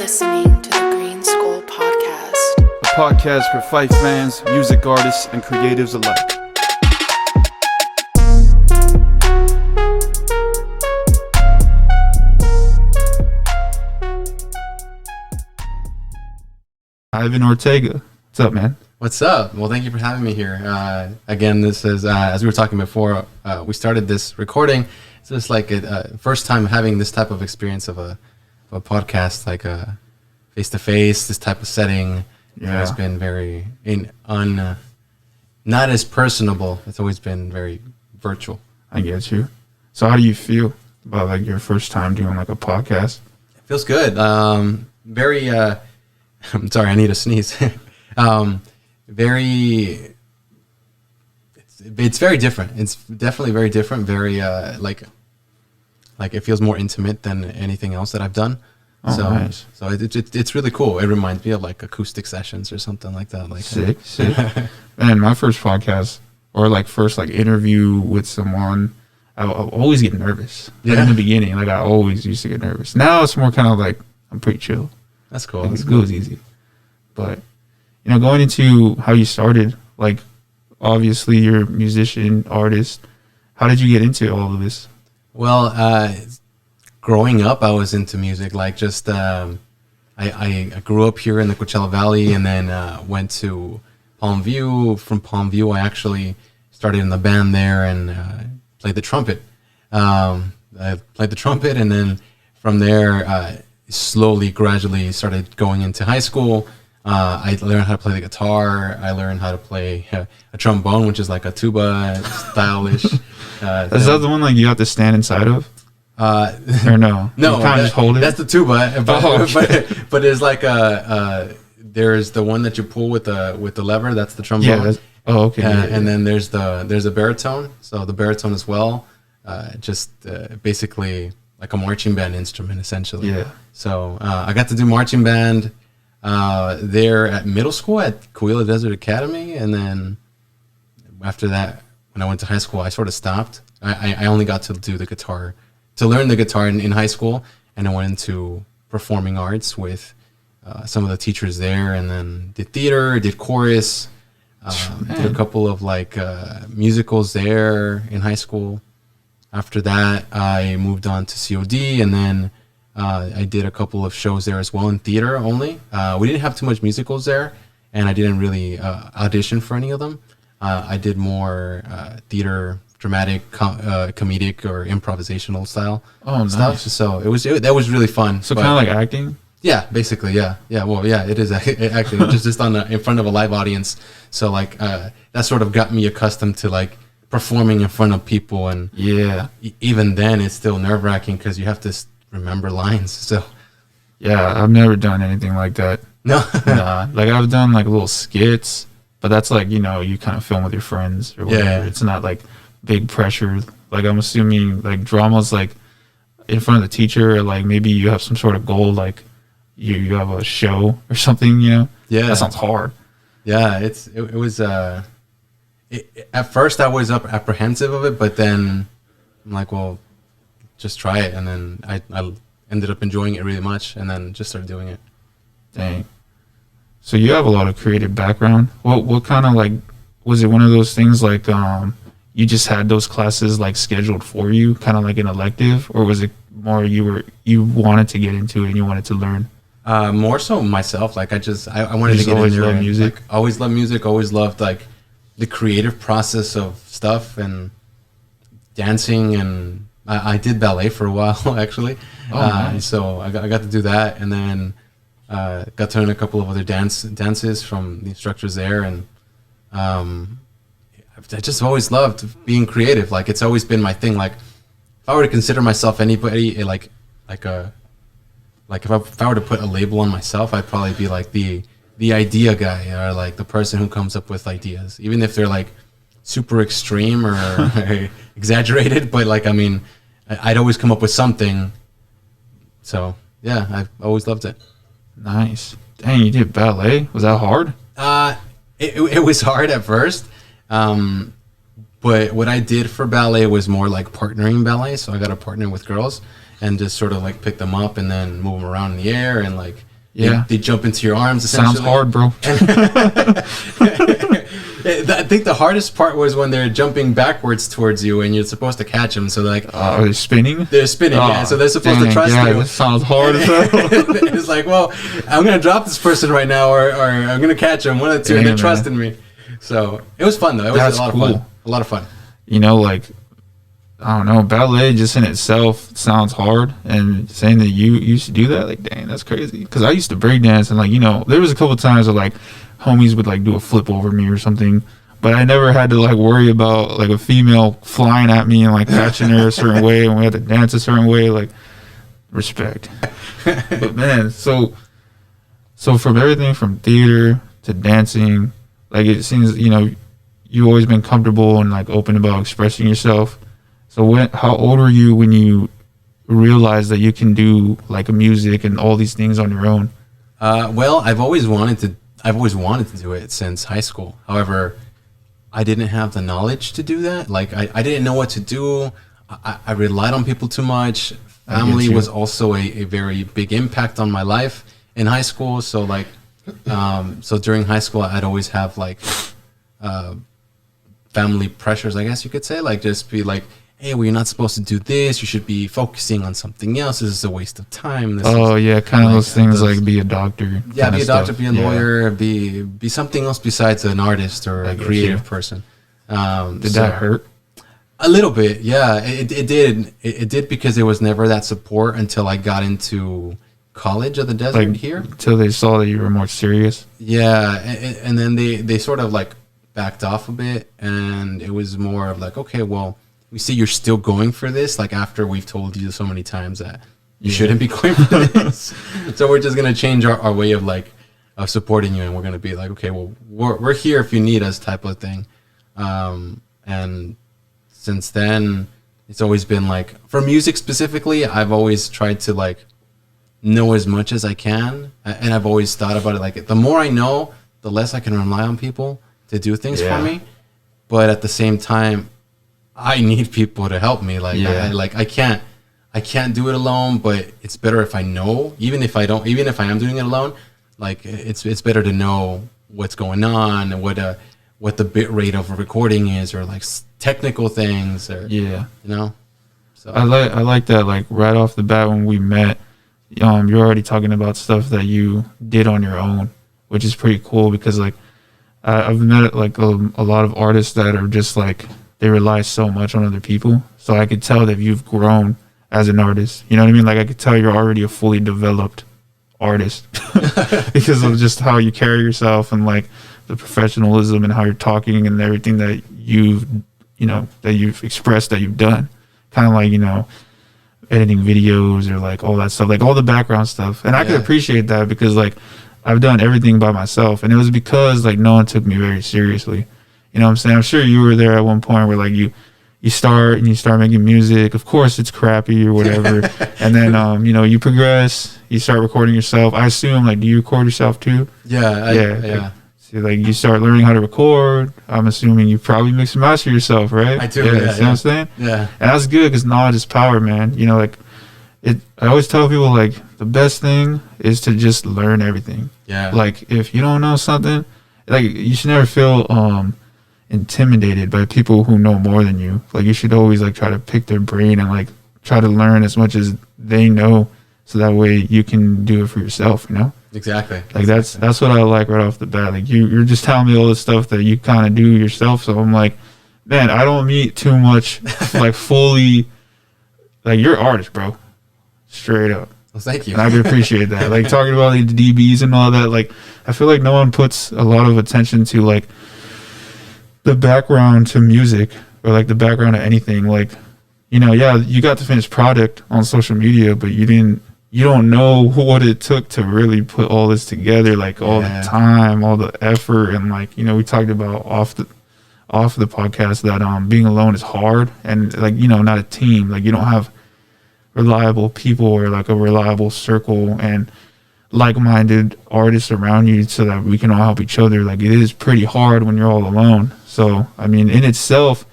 listening to the GreenSkull podcast, a podcast for Fife fans, music artists, and creatives alike. Ivan Ortega, what's up, man? What's up? Well, thank you for having me here. Again, this is, as we were talking before, we started this recording. It's just like a first time having this type of experience of a podcast, like a face-to-face, this type of setting. Yeah. It's been very not as personable. It's always been very virtual. I get you. So how do you feel about like your first time doing like a podcast? It feels good. Very, I'm sorry, I need a sneeze. It's very different. It's definitely very different. Very like it feels more intimate than anything else that I've done. Oh, So nice. so it's really cool. It reminds me of like acoustic sessions or something like that. Like Sick. Man, my first podcast or like first like interview with someone, I always get nervous. Like, Yeah. in the beginning, like I always used to get nervous. Now it's more kind of like I'm pretty chill. That's cool. Like, That's it cool. goes easy. But going into how you started, like obviously you're a musician, artist. How did you get into all of this? Well, growing up, I was into music. Like just I grew up here in the Coachella Valley, and then went to Palm View. From Palm View, I actually started in the band there and played the trumpet. I played the trumpet, and then from there, slowly, gradually started going into high school. I learned how to play the guitar. I learned how to play a trombone, which is like a tuba stylish. Is that the one like you have to stand inside of? Or no? No, you kind of just hold it. That's the tuba. But, Oh, okay. but there's like there's the one that you pull with the lever. That's the trombone. Yeah. Okay. And then there's a baritone. So the baritone as well, basically like a marching band instrument essentially. Yeah. So I got to do marching band there at middle school at Coahuila Desert Academy, and then after that, when I went to high school, I sort of stopped. I only got to do the guitar, to learn the guitar in high school, and I went into performing arts with some of the teachers there, and then did theater, did chorus, did a couple of like musicals there in high school. After that, I moved on to COD, and then I did a couple of shows there as well in theater only. We didn't have too much musicals there, and I didn't really audition for any of them. I did more theater, dramatic, comedic, or improvisational style stuff. So that was really fun. So kind of like acting. Yeah, basically, yeah. Well, yeah, it is actually just on in front of a live audience. So like that sort of got me accustomed to like performing in front of people, and Yeah. Even then, it's still nerve-wracking because you have to remember lines. So Yeah. I've never done anything like that. no, Nah. Like I've done like little skits, but that's like you kind of film with your friends or whatever. Yeah. It's not like big pressure. Like I'm assuming like drama's like in front of the teacher, or like maybe you have some sort of goal, like you have a show or something. Yeah. That sounds hard. Yeah, it was. At first, I was apprehensive of it, but then I'm like, well, just try it, and then I ended up enjoying it really much, and then just started doing it. Dang. So you have a lot of creative background. What kind of like was it one of those things like you just had those classes like scheduled for you, kind of like an elective, or was it more you wanted to get into it and you wanted to learn? More so myself. Like I wanted to get always in there. loved And, music? like, always loved music. Always loved like the creative process of stuff and dancing, and I did ballet for a while actually. Oh, nice. So I got to do that, and then got to learn a couple of other dances from the instructors there, and I just always loved being creative. Like it's always been my thing. Like if I were to consider myself anybody like if I were to put a label on myself, I'd probably be like the idea guy, or like the person who comes up with ideas, even if they're like super extreme or exaggerated. But like, I mean, I'd always come up with something. So yeah, I've always loved it. Nice. Dang, you did ballet. Was that hard? It was hard at first. But what I did for ballet was more like partnering ballet. So I got to partner with girls and just sort of like pick them up and then move them around in the air and like Yeah. They jump into your arms. Sounds hard, bro. I think the hardest part was when they're jumping backwards towards you and you're supposed to catch them. So like, are they spinning? They're spinning, yeah. So they're supposed to trust you. That sounds hard as hell. It's like, well, I'm gonna drop this person right now, or I'm gonna catch them. One of the two, and they're trusting me. So it was fun though. It was a lot of fun. A lot of fun. You know, like, I don't know, ballet just in itself sounds hard, and saying that you used to do that, like, dang, that's crazy. Because I used to break dance, and like, you know, there was a couple times where like homies would like do a flip over me or something, but I never had to like worry about like a female flying at me and like catching her a certain way, and we had to dance a certain way. Like, respect. But man, so from everything from theater to dancing, like, it seems, you know, you've always been comfortable and like open about expressing yourself. So how old were you when you realized that you can do like music and all these things on your own? Well, I've always wanted to do it since high school. However, I didn't have the knowledge to do that. Like, I didn't know what to do. I relied on people too much. Family was also a very big impact on my life in high school. So like, so during high school, I'd always have like family pressures, I guess you could say. Like, just be like, hey, well, you're not supposed to do this. You should be focusing on something else. This is a waste of time. This yeah, kind of like, those things like be a doctor. Yeah, be a doctor, be a lawyer, be something else besides an artist or a creative person. Did that hurt? A little bit, yeah. It did. It did, because there was never that support until I got into college of the desert, like, here. Until they saw that you were more serious? Yeah, and then they sort of like backed off a bit, and it was more of like, okay, well, we see you're still going for this, like, after we've told you so many times that you shouldn't be going for this. So we're just gonna change our way of like of supporting you, and we're gonna be like, okay, well, we're here if you need us, type of thing. And since then, it's always been like, for music specifically, I've always tried to like know as much as I can, and I've always thought about it like, the more I know, the less I can rely on people to do things for me. But at the same time, I need people to help me. Like, I can't do it alone, but it's better if I know, even if I am doing it alone, like, it's better to know what's going on and what the bit rate of a recording is, or like technical things, or, you know. So I like that, like, right off the bat when we met, you're already talking about stuff that you did on your own, which is pretty cool, because like I've met like a lot of artists that are just like, they rely so much on other people. So I could tell that you've grown as an artist. You know what I mean? Like, I could tell you're already a fully developed artist because of just how you carry yourself, and like the professionalism and how you're talking and everything that you've expressed, that you've done. Kind of like, you know, editing videos or like all that stuff, like all the background stuff. And I could appreciate that, because like I've done everything by myself, and it was because like no one took me very seriously. You know what I'm saying? I'm sure you were there at one point where like you start making music. Of course it's crappy or whatever. And then, you know, you progress, you start recording yourself. I assume, like, do you record yourself too? Yeah. See, like, you start learning how to record. I'm assuming you probably mix and master yourself, right? I do. See what I'm saying? Yeah. And that's good, because knowledge is power, man. You know, like, I always tell people, like, the best thing is to just learn everything. Yeah. Like, if you don't know something, like, you should never feel intimidated by people who know more than you. Like, you should always like try to pick their brain and like try to learn as much as they know, so that way you can do it for yourself, you know? Exactly. Like, that's what I like right off the bat. Like, you're just telling me all this stuff that you kind of do yourself, so I'm like, man, I don't meet too much like fully, like, you're an artist, bro, straight up. Well, thank you. And I appreciate that. Like, talking about the DBs and all that, like, I feel like no one puts a lot of attention to like the background to music, or like the background to anything. Like, you know, you got the finished product on social media, but you don't know what it took to really put all this together, like all the time, all the effort. And like, you know, we talked about off the podcast that being alone is hard, and like, you know, not a team. Like, you don't have reliable people or like a reliable circle and like-minded artists around you so that we can all help each other. Like, it is pretty hard when you're all alone. So, I mean, in itself,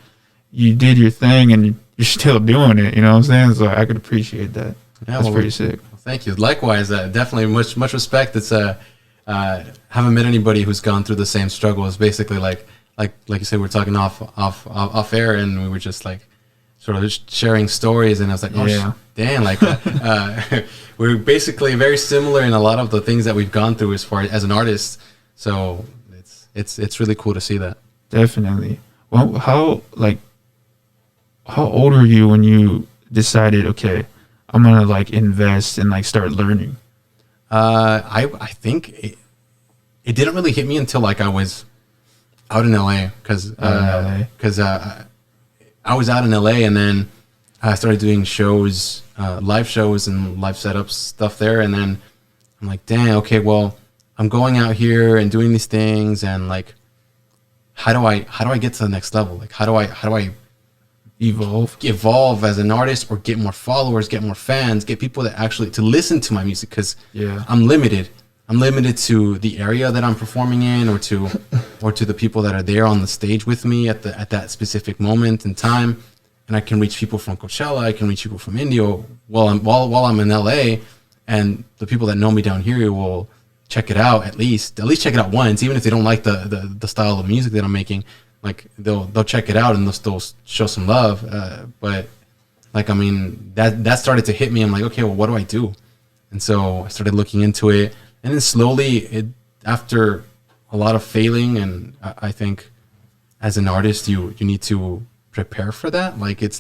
you did your thing and you're still doing it, you know what I'm saying? So I could appreciate that. Yeah, that's pretty sick. Well, thank you. Likewise, definitely much respect. It's haven't met anybody who's gone through the same struggle. It's basically like you said, we're talking off air, and we were just like sort of just sharing stories, and I was like, oh Yeah. damn, like we're basically very similar in a lot of the things that we've gone through as far as an artist. So it's really cool to see that. Definitely. Well, how old were you when you decided, okay, I'm gonna like invest and like start learning? I think it didn't really hit me until like I was out in LA because I was out in LA, and then I started doing shows, live shows and live setups stuff there, and then I'm like, dang, okay, well, I'm going out here and doing these things, and like, how do I get to the next level? Like, how do I evolve as an artist, or get more followers, get more fans, get people that actually to listen to my music? Because I'm limited to the area that I'm performing in, or to the people that are there on the stage with me at that specific moment in time. And I can reach people from Coachella, I can reach people from India while I'm in LA, and the people that know me down here will check it out at least check it out once, even if they don't like the style of music that I'm making. Like they'll check it out and they'll show some love. But like, I mean, that started to hit me. I'm like, okay, well, what do I do? And so I started looking into it, and then slowly, after a lot of failing, and I think as an artist, you need to prepare for that. Like it's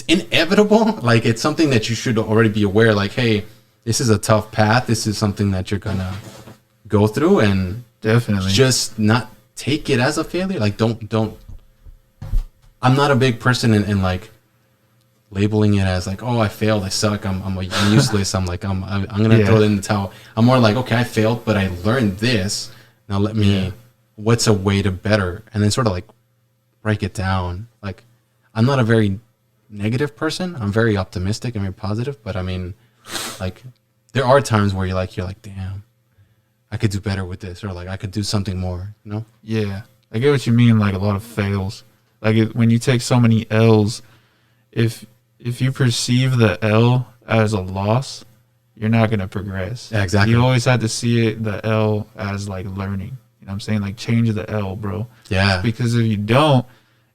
inevitable. Like it's something that you should already be aware. Like, hey, this is a tough path. This is something that you're gonna go through, and Definitely. just not take it as a failure. Like don't. I'm not a big person in like labeling it as like, oh, I failed, I suck, I'm useless. I'm like, I'm gonna throw it in the towel. I'm more like, okay, I failed, but I learned this. Now let me. What's a way to better? And then sort of like break it down. Like, I'm not a very negative person. I'm very optimistic and very positive. But I mean, like, there are times where you're like, damn, I could do better with this, or like I could do something more. You know? Yeah, I get what you mean. Like a lot of fails. Like when you take so many L's, if you perceive the L as a loss, you're not gonna progress. Yeah, exactly. You always have to see the L as like learning. You know what I'm saying? Like change the L, bro. Yeah. Because if you don't,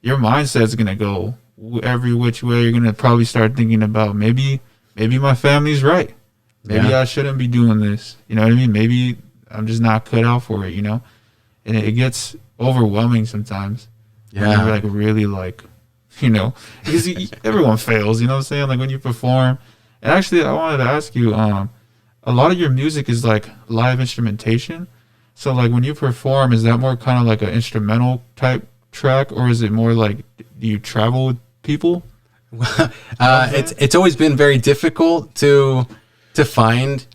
your mindset's gonna go every which way. You're gonna probably start thinking about maybe my family's right. Maybe I shouldn't be doing this. You know what I mean? Maybe I'm just not cut out for it. You know, and it gets overwhelming sometimes. Yeah. When you're like really like, you know, because everyone fails. You know what I'm saying? Like when you perform. And actually, I wanted to ask you, a lot of your music is like live instrumentation. So like when you perform, is that more kind of like an instrumental type track, or is it more like, do you travel with people? It's always been very difficult to find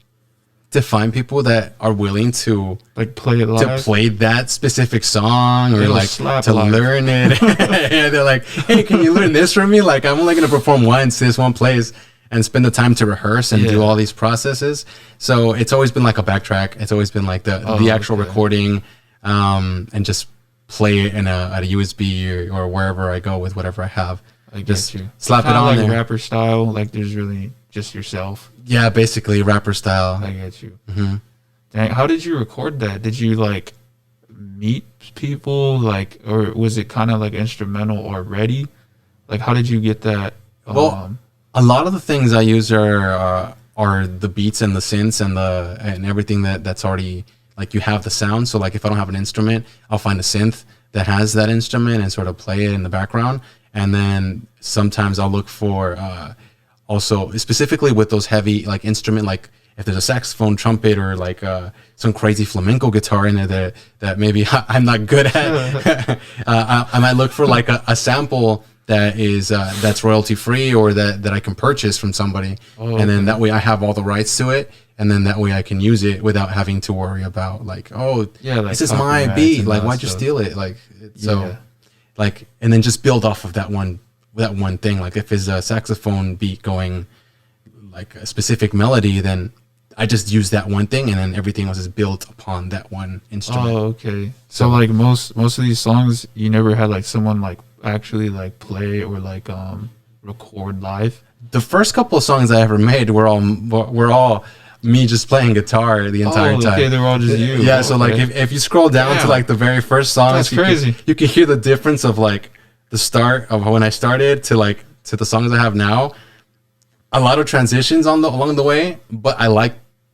people that are willing to Like play it live? to play that specific song, or It'll like slap to live. learn it. And they're like, hey, can you learn this from me? Like, I'm only going to perform once this one place, and spend the time to rehearse and do all these processes. So it's always been like a backtrack. It's always been like the actual recording, and just play it at a USB or wherever I go with whatever I have. I get Just you. slap it Kinda on like there. rapper style. Like there's really just yourself. Yeah, basically rapper style. I get you. Mhm. Dang, how did you record that? Did you like meet people, like, or was it kind of like instrumental already? Like, how did you get that? Well, a lot of the things I use are the beats and the synths and everything that's already, like, you have the sound. So like if I don't have an instrument, I'll find a synth that has that instrument and sort of play it in the background. And then sometimes I'll look for also specifically with those heavy like instrument, like if there's a saxophone, trumpet, or like some crazy flamenco guitar in there that maybe I'm not good at, I might look for like a sample that is that's royalty free, or that I can purchase from somebody, and then that way I have all the rights to it, and then that way I can use it without having to worry about like, oh, Yeah, like this is my copyrights beat, and like that why'd you stuff. steal it, like so, Yeah. like, and then just build off of that one thing. Like if it's a saxophone beat going like a specific melody, then I just use that one thing, and then everything else is built upon that one instrument. Oh, okay. So like most of these songs, you never had like someone like actually like play or like record live? the first couple of songs I ever made were all me just playing guitar the entire time. Okay, they're all just you. Yeah, Oh, so like okay. if you scroll down to like the very first songs, That's crazy. You can hear the difference of like the start of when I started to the songs I have now. A lot of transitions along the way, but I like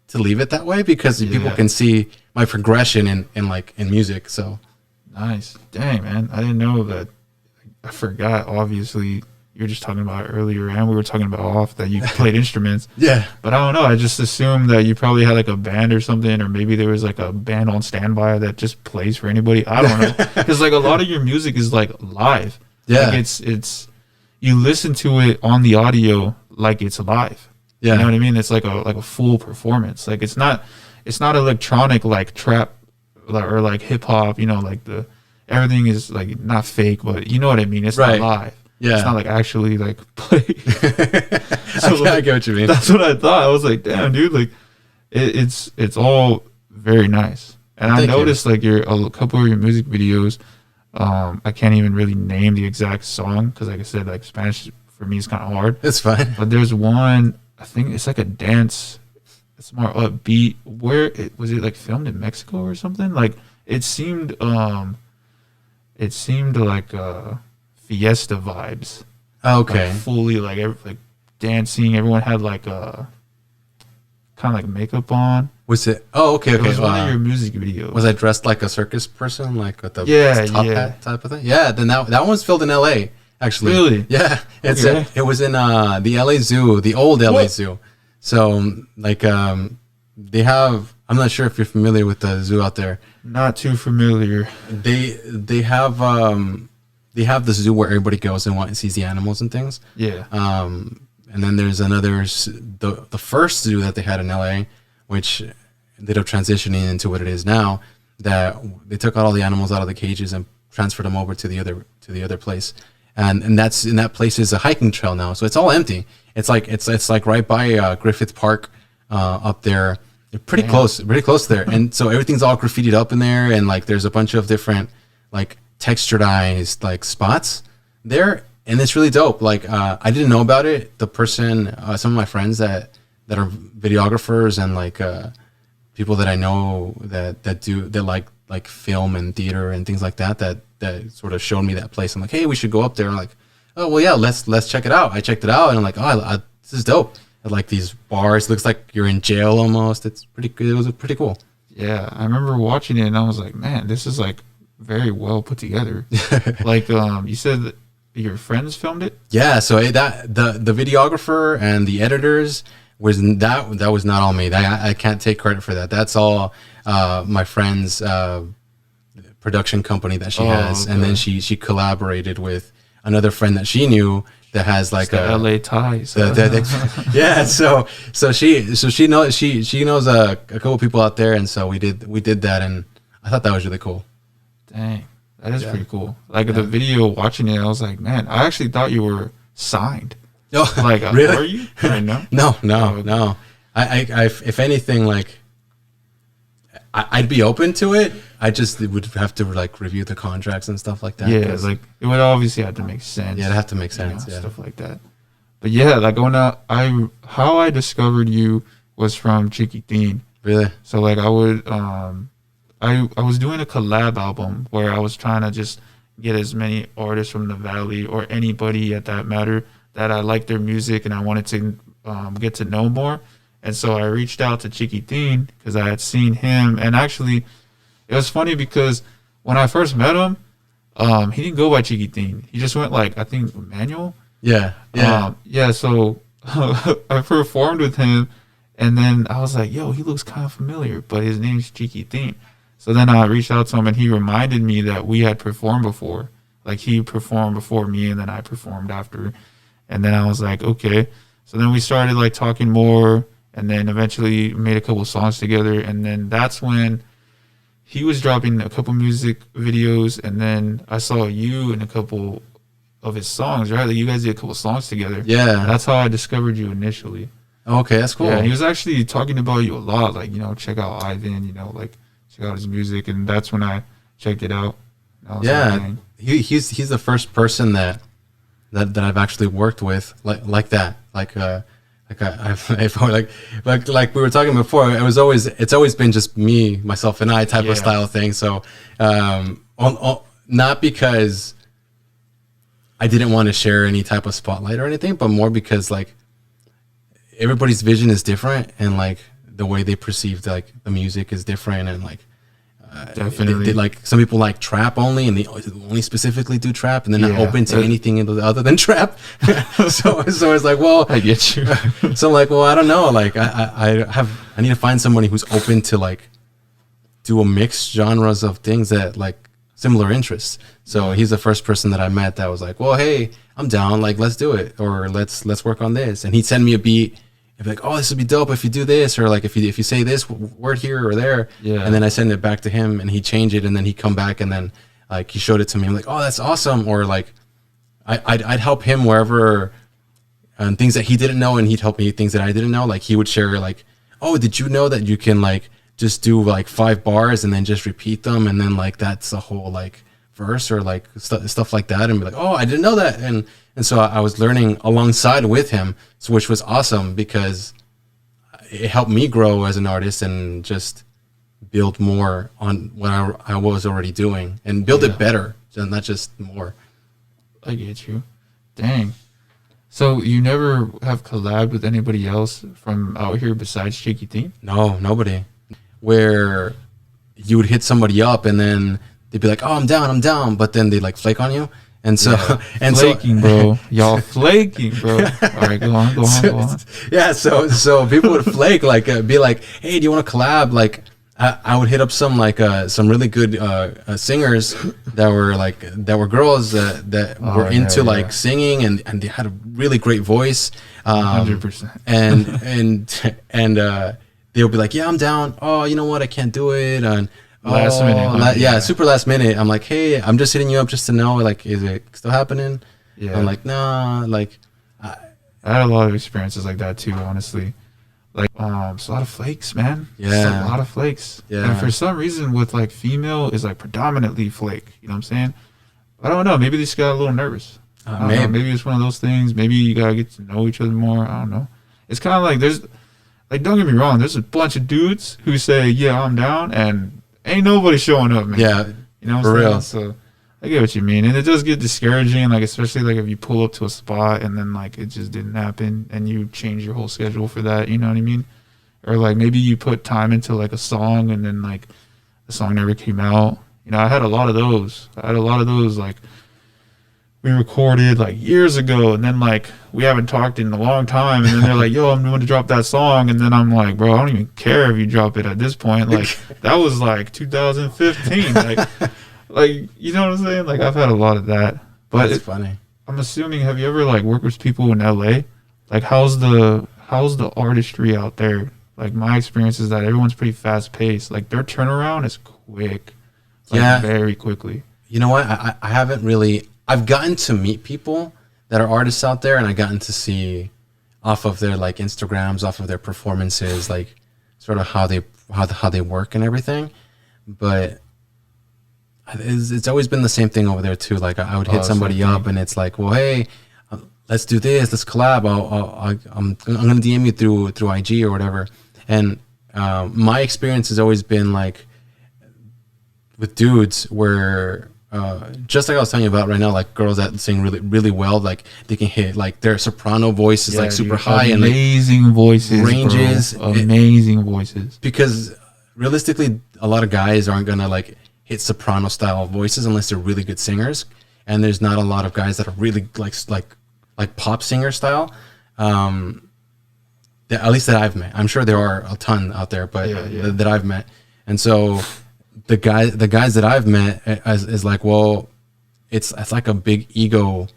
to leave it that way because people can see my progression in music. So Nice. Dang, man. I didn't know that. I forgot, obviously. You were just talking about it earlier, and we were talking about off that you played instruments. yeah, But I don't know. I just assumed that you probably had like a band or something, or maybe there was like a band on standby that just plays for anybody. I don't know. Because like a lot of your music is like live. Yeah. Like it's you listen to it on the audio like it's live. Yeah. You know what I mean? It's like a full performance. Like it's not electronic like trap or like hip hop, you know, like everything is like not fake, but you know what I mean? It's Right. not live. Yeah. It's not like actually like play. I get what you mean. That's what I thought. I was like, damn, dude, like it's all very nice. And I Thank you. noticed like a couple of your music videos. I can't even really name the exact song because, like I said, like Spanish for me is kind of hard. It's fine. But there's one, I think it's like a dance. It's more upbeat. Was it like filmed in Mexico or something? Like it seemed like fiesta vibes. Okay. Like fully like dancing. Everyone had like kind of like makeup on. Was it? Oh, okay. It Okay. was one of your music videos. Was I dressed like a circus person, like with the Yeah, top yeah. hat type of thing? Yeah. Then that one's filmed in L.A. Actually. Really? Yeah. Okay. It was in the L.A. Zoo, the old L.A. What? Zoo. So like they have. I'm not sure if you're familiar with the zoo out there. Not too familiar. They have the zoo where everybody goes and sees the animals and things. Yeah. And then there's the first zoo that they had in LA, which ended up transitioning into what it is now. That they took all the animals out of the cages and transferred them over to the other place, and that place is a hiking trail now, so it's all empty. It's like right by Griffith Park up there. They're pretty close there, and so everything's all graffitied up in there, and like there's a bunch of different like texturized like spots there, and it's really dope. Like I didn't know about it. The person, some of my friends that are videographers and like people that I know that like film and theater and things like that sort of showed me that place. I'm like, hey, we should go up there. I'm like, oh well, yeah, let's check it out. I checked it out, and I'm like, oh, this is dope. I like these bars. Looks like you're in jail almost. It's pretty good. It was pretty cool. Yeah, I remember watching it and I was like, man, this is like very well put together. Like you said that your friends filmed it? Yeah, so the videographer and the editors was not all me. I can't take credit for that. That's all my friend's production company that she has, okay. and then she collaborated with another friend that she knew that has like The LA ties. yeah. So she knows a couple people out there, and so we did that, and I thought that was really cool. Dang, that is pretty cool. Like the video, watching it, I was like, man, I actually thought you were signed. Oh, Like, really? are you? I didn't know. No. I if anything, like I'd be open to it. I just would have to like review the contracts and stuff like that. Yeah, like it would obviously have to make sense. Yeah, it'd have to make you sense. know, Yeah. stuff like that. But yeah, like how I discovered you was from Chiquitin. Really? So like I would I was doing a collab album where I was trying to just get as many artists from the Valley or anybody at that matter that I liked their music and I wanted to get to know more. And so I reached out to Chiquitin because I had seen him. And actually, it was funny because when I first met him, he didn't go by Chiquitin. He just went like, I think, Manuel. Yeah. Yeah. So I performed with him. And then I was like, yo, he looks kind of familiar, but his name's Chiquitin. So then I reached out to him and he reminded me that we had performed before. Like he performed before me and then I performed after. And then I was like, okay. So then we started like talking more and then eventually made a couple songs together. And then that's when he was dropping a couple music videos. And then I saw you in a couple of his songs, right? Like you guys did a couple songs together. Yeah. That's how I discovered you initially. Okay, that's cool. Yeah, and he was actually talking about you a lot. Like, you know, check out Ivan, you know, like check out his music. And that's when I checked it out. I was Yeah, like, dang. he's the first person that I've actually worked with like that. like we were talking before, it's always been just me, myself, and I type of style thing. So, not because I didn't want to share any type of spotlight or anything, but more because like everybody's vision is different, and like the way they perceive like the music is different, and like Definitely. like some people like trap only, and they only specifically do trap, and they're not open to anything other than trap. so it's like, well, I get you. So I'm like, well, I don't know, like I need to find somebody who's open to like do a mixed genres of things that like similar interests. So he's the first person that I met that was like, well, hey, I'm down, like let's do it, or let's work on this. And he'd send me a beat. Be like, oh, this would be dope if you do this, or like if you say this word here or there, and then I send it back to him, and he change it, and then he come back, and then like he showed it to me. I'm like, oh, that's awesome. Or like I'd help him wherever, and things that he didn't know, and he'd help me things that I didn't know. Like he would share like, oh, did you know that you can like just do like 5 bars and then just repeat them, and then like that's a whole like verse, or like stuff like that, and be like, oh, I didn't know that. And so I was learning alongside with him, so which was awesome because it helped me grow as an artist and just build more on what I was already doing, and build it better, not just more. I get you. Dang. So you never have collabed with anybody else from out here besides Shaky Theme? No, nobody. Where you would hit somebody up and then they'd be like, oh, I'm down, but then they like flake on you. And so, flaking, bro. Y'all flaking, bro. All right, go on. Yeah, so people would flake, like, be like, hey, do you want to collab? Like, I would hit up some some really good singers that were girls that were into like singing, and they had a really great voice. 100%. And they'll be like, yeah, I'm down. Oh, you know what? I can't do it. And last minute. Super last minute. I'm like, hey, I'm just hitting you up just to know, like, is it still happening? Yeah. I'm like, nah, like, I had a lot of experiences like that too, honestly. Like, it's a lot of flakes, man. Yeah. It's a lot of flakes. Yeah. And for some reason with like female is like predominantly flake. You know what I'm saying? I don't know. Maybe they just got a little nervous. Maybe it's one of those things. Maybe you gotta get to know each other more. I don't know. It's kind of like like, don't get me wrong. There's a bunch of dudes who say, yeah, I'm down, and ain't nobody showing up, man. Yeah. You know what For I'm real. saying? So I get what you mean. And it does get discouraging, like, especially like if you pull up to a spot and then like it just didn't happen and you change your whole schedule for that, you know what I mean? Or like maybe you put time into like a song and then like the song never came out. You know, I had a lot of those. Like, we recorded like years ago, and then like we haven't talked in a long time, and then they're like, yo, I'm going to drop that song, and then I'm like, bro, I don't even care if you drop it at this point. Like, that was like 2015. Like, you know what I'm saying? Like, I've had a lot of that. But that's funny. I'm assuming, have you ever like worked with people in LA? Like, how's the artistry out there? Like, my experience is that everyone's pretty fast paced. Like, their turnaround is quick. Like, very quickly. You know what? I haven't really. I've gotten to meet people that are artists out there, and I've gotten to see off of their like Instagrams, off of their performances, like sort of how they work and everything. But it's always been the same thing over there too. Like, I would hit somebody up, and it's like, well, hey, let's do this, let's collab. I'm gonna DM you through IG or whatever. And my experience has always been like with dudes where. Just like I was telling you about right now, like girls that sing really, really well, like they can hit like their soprano voice is like super high and amazing like, voices, ranges, amazing voices. Because realistically, a lot of guys aren't gonna like hit soprano style voices unless they're really good singers, and there's not a lot of guys that are really like pop singer style. At least that I've met. I'm sure there are a ton out there, but that I've met, and so. The guys that I've met is like, well, it's like a big ego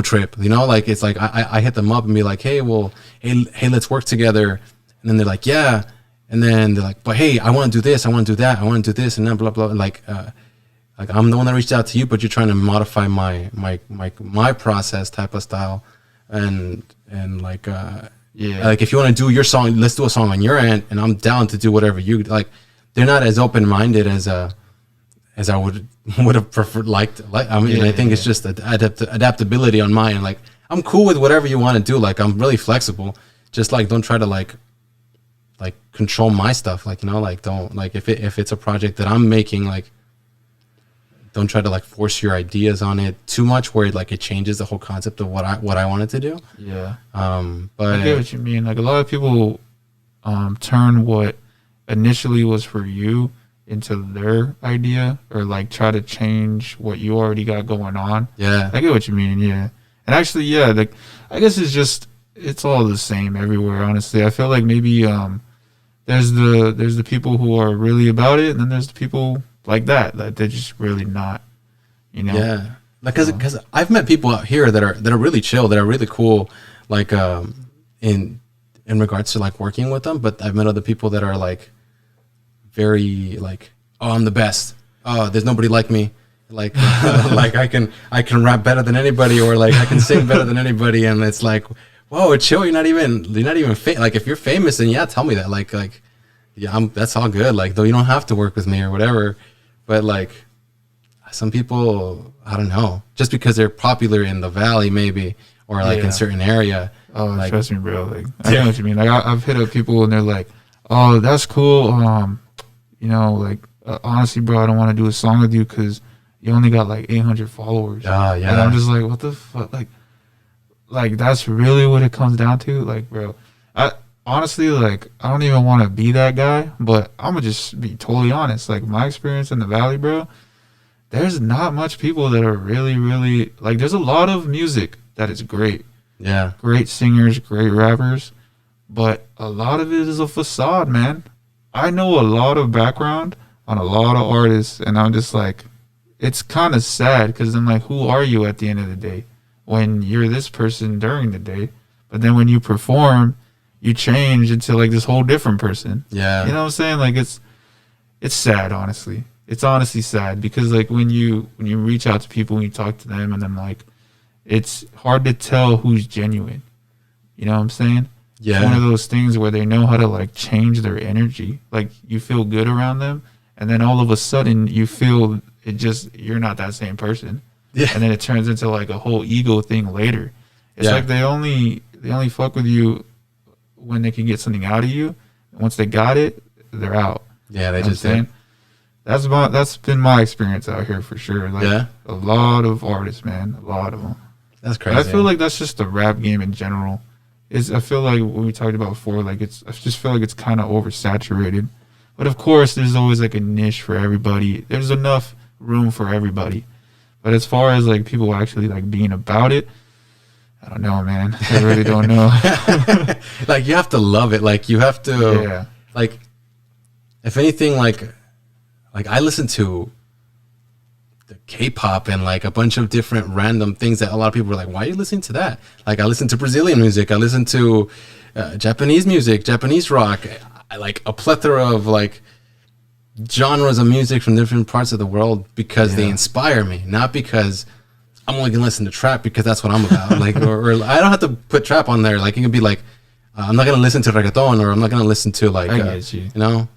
trip, you know, like it's like I hit them up and be like, hey, let's work together, and then they're like, yeah, and then they're like, but hey, I want to do this, I want to do that, I want to do this, and then blah blah, like I'm the one that reached out to you, but you're trying to modify my process type of style, and like like if you want to do your song, let's do a song on your end, and I'm down to do whatever you like. They're not as open-minded as I would have preferred. I think it's just adaptability on my end. Like, I'm cool with whatever you want to do. Like, I'm really flexible. Just like, don't try to like control my stuff. Like, you know, like, don't, like, if it's a project that I'm making, like, don't try to like force your ideas on it too much where like it changes the whole concept of what I wanted to do. Yeah. But I get what you mean. Like a lot of people turn what initially was for you into their idea, or like try to change what you already got going on. yeah, I get what you mean. Yeah. And actually, yeah, like I guess it's all the same everywhere, honestly. I feel like maybe there's the people who are really about it, and then there's the people like that they're just really not, you know. yeah. Like, cause I've met people out here that are really chill, that are really cool, like in regards to like working with them. But I've met other people that are like very like, oh, I'm the best. Oh, there's nobody like me. Like like I can rap better than anybody, or like I can sing better than anybody. And it's like, whoa, chill. You're not even like, if you're famous, then yeah, tell me that. Like yeah, that's all good. Like, though you don't have to work with me or whatever. But like some people, I don't know, just because they're popular in the valley maybe, or like in certain area. Oh, like, trust me, bro. Like I know what you mean. Like I've hit up people and they're like, "Oh, that's cool. You know, like honestly, bro, I don't want to do a song with you because you only got like 800 followers." yeah. And I'm just like, what the fuck? Like that's really what it comes down to? Like, bro, I honestly, like, I don't even want to be that guy, but I'm gonna just be totally honest. Like my experience in the Valley, bro, there's not much people that are really, really like. There's a lot of music that is great. Yeah. Great singers, great rappers, but a lot of it is a facade, man. I know a lot of background on a lot of artists, and I'm just like, it's kind of sad because I'm like, who are you at the end of the day when you're this person during the day, but then when you perform, you change into like this whole different person. Yeah. You know what I'm saying? Like it's sad, honestly. It's honestly sad because like when you reach out to people and you talk to them, and then like it's hard to tell who's genuine. You know what I'm saying? Yeah. It's one of those things where they know how to like change their energy. Like you feel good around them, and then all of a sudden you feel you're not that same person. Yeah. And then it turns into like a whole ego thing later. It's Yeah. like they only fuck with you when they can get something out of you. Once they got it, they're out. Yeah, they You know just what I'm saying? That's been my experience out here for sure. Like Yeah. a lot of artists, man, a lot of them. That's But crazy. I feel like that's just the rap game in general. I feel like what we talked about before, like I just feel like it's kind of oversaturated. But of course, there's always like a niche for everybody. There's enough room for everybody. But as far as like people actually like being about it, I don't know, man. I really don't know. like, you have to love it. Like, you have to, Yeah. like, if anything, like I listen to the K-pop and like a bunch of different random things that a lot of people are like, why are you listening to that? Like, I listen to Brazilian music. I listen to Japanese music, Japanese rock. I like a plethora of like genres of music from different parts of the world because they inspire me, not because I'm only gonna listen to trap because that's what I'm about. Like, or I don't have to put trap on there. Like, it can be like, I'm not gonna listen to reggaeton, or I'm not gonna listen to like, I get you. you know.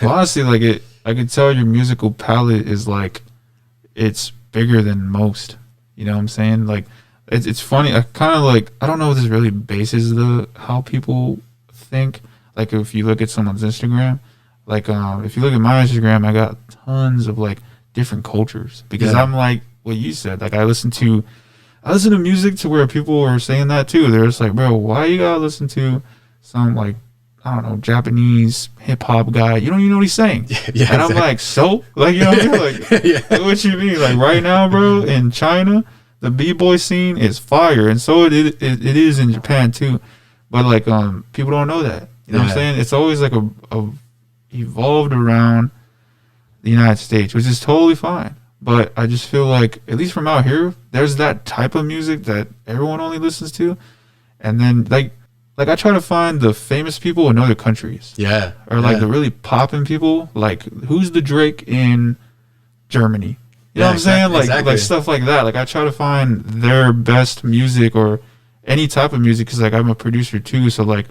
Well, honestly, like I could tell your musical palette is like, it's bigger than most. You know what I'm saying? Like, it's funny. I kind of like, I don't know if this really bases how people think. Like, if you look at someone's Instagram, like if you look at my Instagram, I got tons of like different cultures because I'm like what you said. Like, I listen to music to where people are saying that too. They're just like, bro, why you gotta listen to some like, I don't know, Japanese hip hop guy? You don't even know what he's saying. Yeah, and I'm like, so? Like, you know what I mean? Like, Yeah. what you mean? Like, right now, bro, in China, the b-boy scene is fire, and so it is in Japan too. But like, people don't know that. You know what I'm saying? It's always like a evolved around the United States, which is totally fine. But I just feel like, at least from out here, there's that type of music that everyone only listens to, and then like I try to find the famous people in other countries. Yeah. Or like the really poppin' people, like who's the Drake in Germany? You know what I'm saying? Like exactly. like stuff like that. Like I try to find their best music or any type of music because like I'm a producer too. So like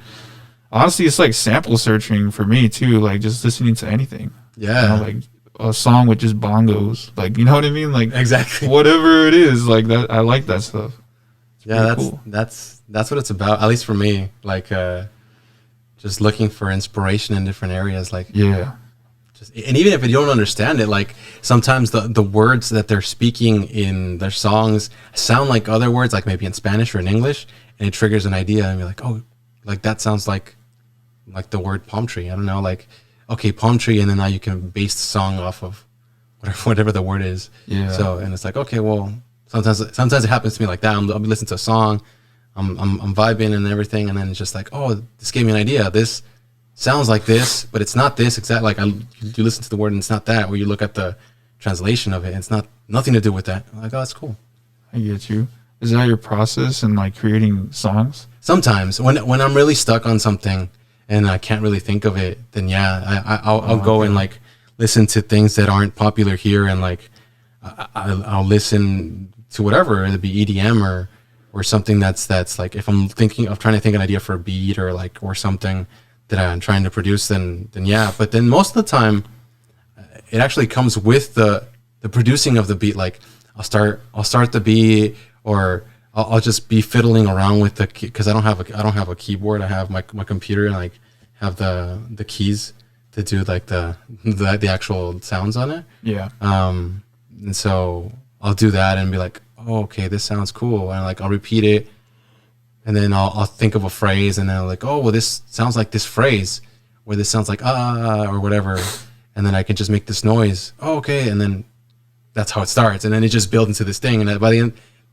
honestly, it's like sample searching for me too. Like just listening to anything. Yeah. You know, like a song with just bongos. Like, you know what I mean? Like Exactly. whatever it is, like that. I like that stuff. It's Yeah, pretty cool. that's what it's about. At least for me, like just looking for inspiration in different areas. Like Yeah. just, and even if you don't understand it, like sometimes the words that they're speaking in their songs sound like other words, like maybe in Spanish or in English, and it triggers an idea, and you're like, oh, like that sounds like the word palm tree. I don't know, like okay, palm tree, and then now you can base the song off of whatever the word is. Yeah. So and it's like, okay, well, sometimes it happens to me like that. I'll be listening to a song, I'm vibing and everything, and then it's just like, oh, this gave me an idea. This sounds like this, but it's not this exact. Like you listen to the word and it's not that, or you look at the translation of it, and it's nothing to do with that. I'm like, oh, that's cool. I get you. Is that your process in like creating songs? Sometimes when I'm really stuck on something and I can't really think of it, then yeah, I'll go and like listen to things that aren't popular here, and like I'll listen to whatever, it'd be EDM or something that's like, if I'm thinking of trying to think an idea for a beat or like or something that I'm trying to produce, then yeah. But then most of the time, it actually comes with the producing of the beat. Like I'll start the beat, or I'll just be fiddling around with because I don't have a keyboard. I have my computer, and like have the keys to do like the actual sounds on it. Yeah. And so I'll do that and be like, oh, okay, this sounds cool, and like I'll repeat it. And then I'll think of a phrase, and then I'm like, oh, well, this sounds like this phrase, or this sounds like or whatever, and then I can just make this noise. Oh, okay, and then that's how it starts, and then it just builds into this thing. And by the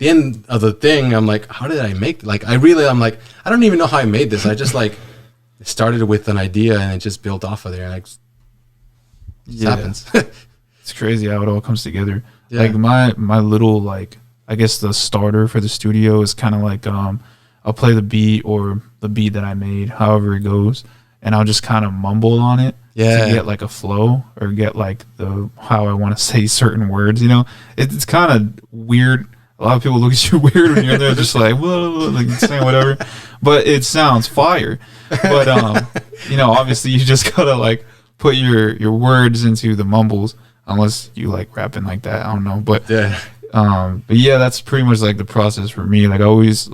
end of the thing, I'm like, how did I make? Like, I'm like, I don't even know how I made this. I just like started with an idea, and it just built off of there. And it just happens. It's crazy how it all comes together. Yeah. Like my little, like, I guess the starter for the studio is kind of like I'll play the beat or the beat that I made, however it goes, and I'll just kind of mumble on it to get like a flow or get like how I want to say certain words. You know, it's kind of weird. A lot of people look at you weird when you're there, just like, whoa, like saying whatever, but it sounds fire. But you know, obviously you just gotta like put your words into the mumbles, unless you like rapping like that. I don't know, but yeah, that's pretty much like the process for me. Like I always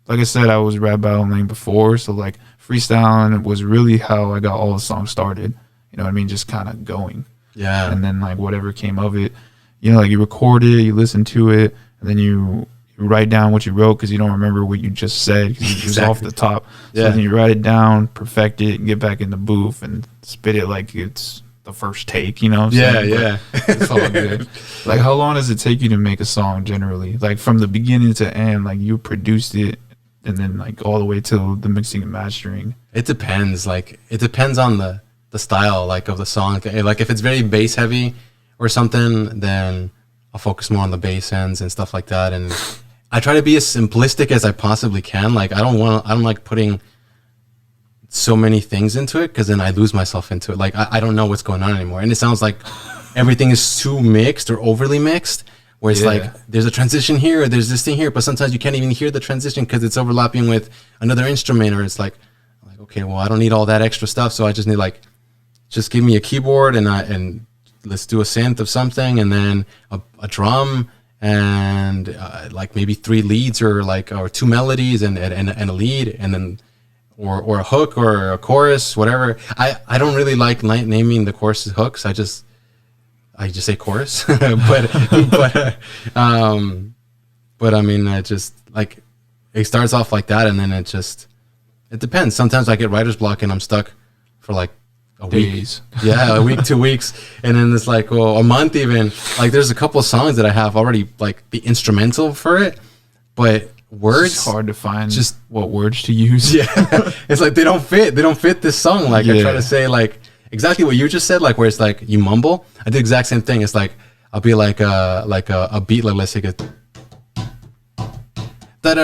like I said, I was rap battling before, so like freestyling was really how I got all the songs started. You know what I mean? Just kind of going. Yeah. And then like whatever came of it, you know, like you record it, you listen to it, and then you write down what you wrote because you don't remember what you just said because it was off the top. So then you write it down, perfect it, and get back in the booth and spit it like it's the first take, you know what I'm saying? Yeah. It's all good. Like, how long does it take you to make a song generally? Like, from the beginning to end, like, you produced it and then, like, all the way to the mixing and mastering? It depends. Like, it depends on the style, like, of the song. Like, if it's very bass heavy or something, then I'll focus more on the bass ends and stuff like that. And I try to be as simplistic as I possibly can. Like, I don't like putting so many things into it because then I lose myself into it. Like I don't know what's going on anymore, and it sounds like everything is too mixed or overly mixed, where it's like there's a transition here, there's this thing here, but sometimes you can't even hear the transition because it's overlapping with another instrument, or it's like okay, well, I don't need all that extra stuff, so I just need like just give me a keyboard and let's do a synth of something, and then a drum and like maybe 3 leads or 2 melodies and a lead, and then or a hook or a chorus, whatever. I don't really like naming the choruses hooks. I just say chorus, but I mean, I just like it starts off like that, and then it depends. Sometimes I get writer's block and I'm stuck for like a week. Yeah, a week, 2 weeks, and then it's like, well, a month even. Like there's a couple of songs that I have already, like the instrumental for it, but words, it's hard to find just what words to use. Yeah. It's like they don't fit this song. Like I try to say like exactly what you just said, like where it's like you mumble. I do the exact same thing. It's like I'll be like a beat, like let's take it, and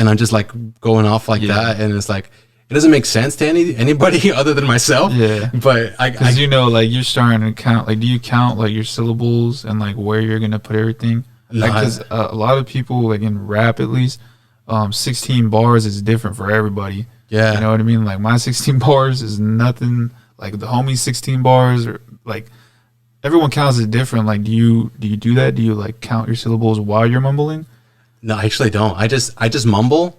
I'm just like going off like that, and it's like it doesn't make sense to anybody other than myself. Yeah, but because you know, like you're starting to count. Like, do you count like your syllables and like where you're gonna put everything? Like, because a lot of people, like in rap at least, 16 bars is different for everybody. Yeah, you know what I mean. Like my 16 bars is nothing like the homie's 16 bars, or like everyone counts it different. Like, do you do that? Do you like count your syllables while you're mumbling? No, I actually don't. I just mumble,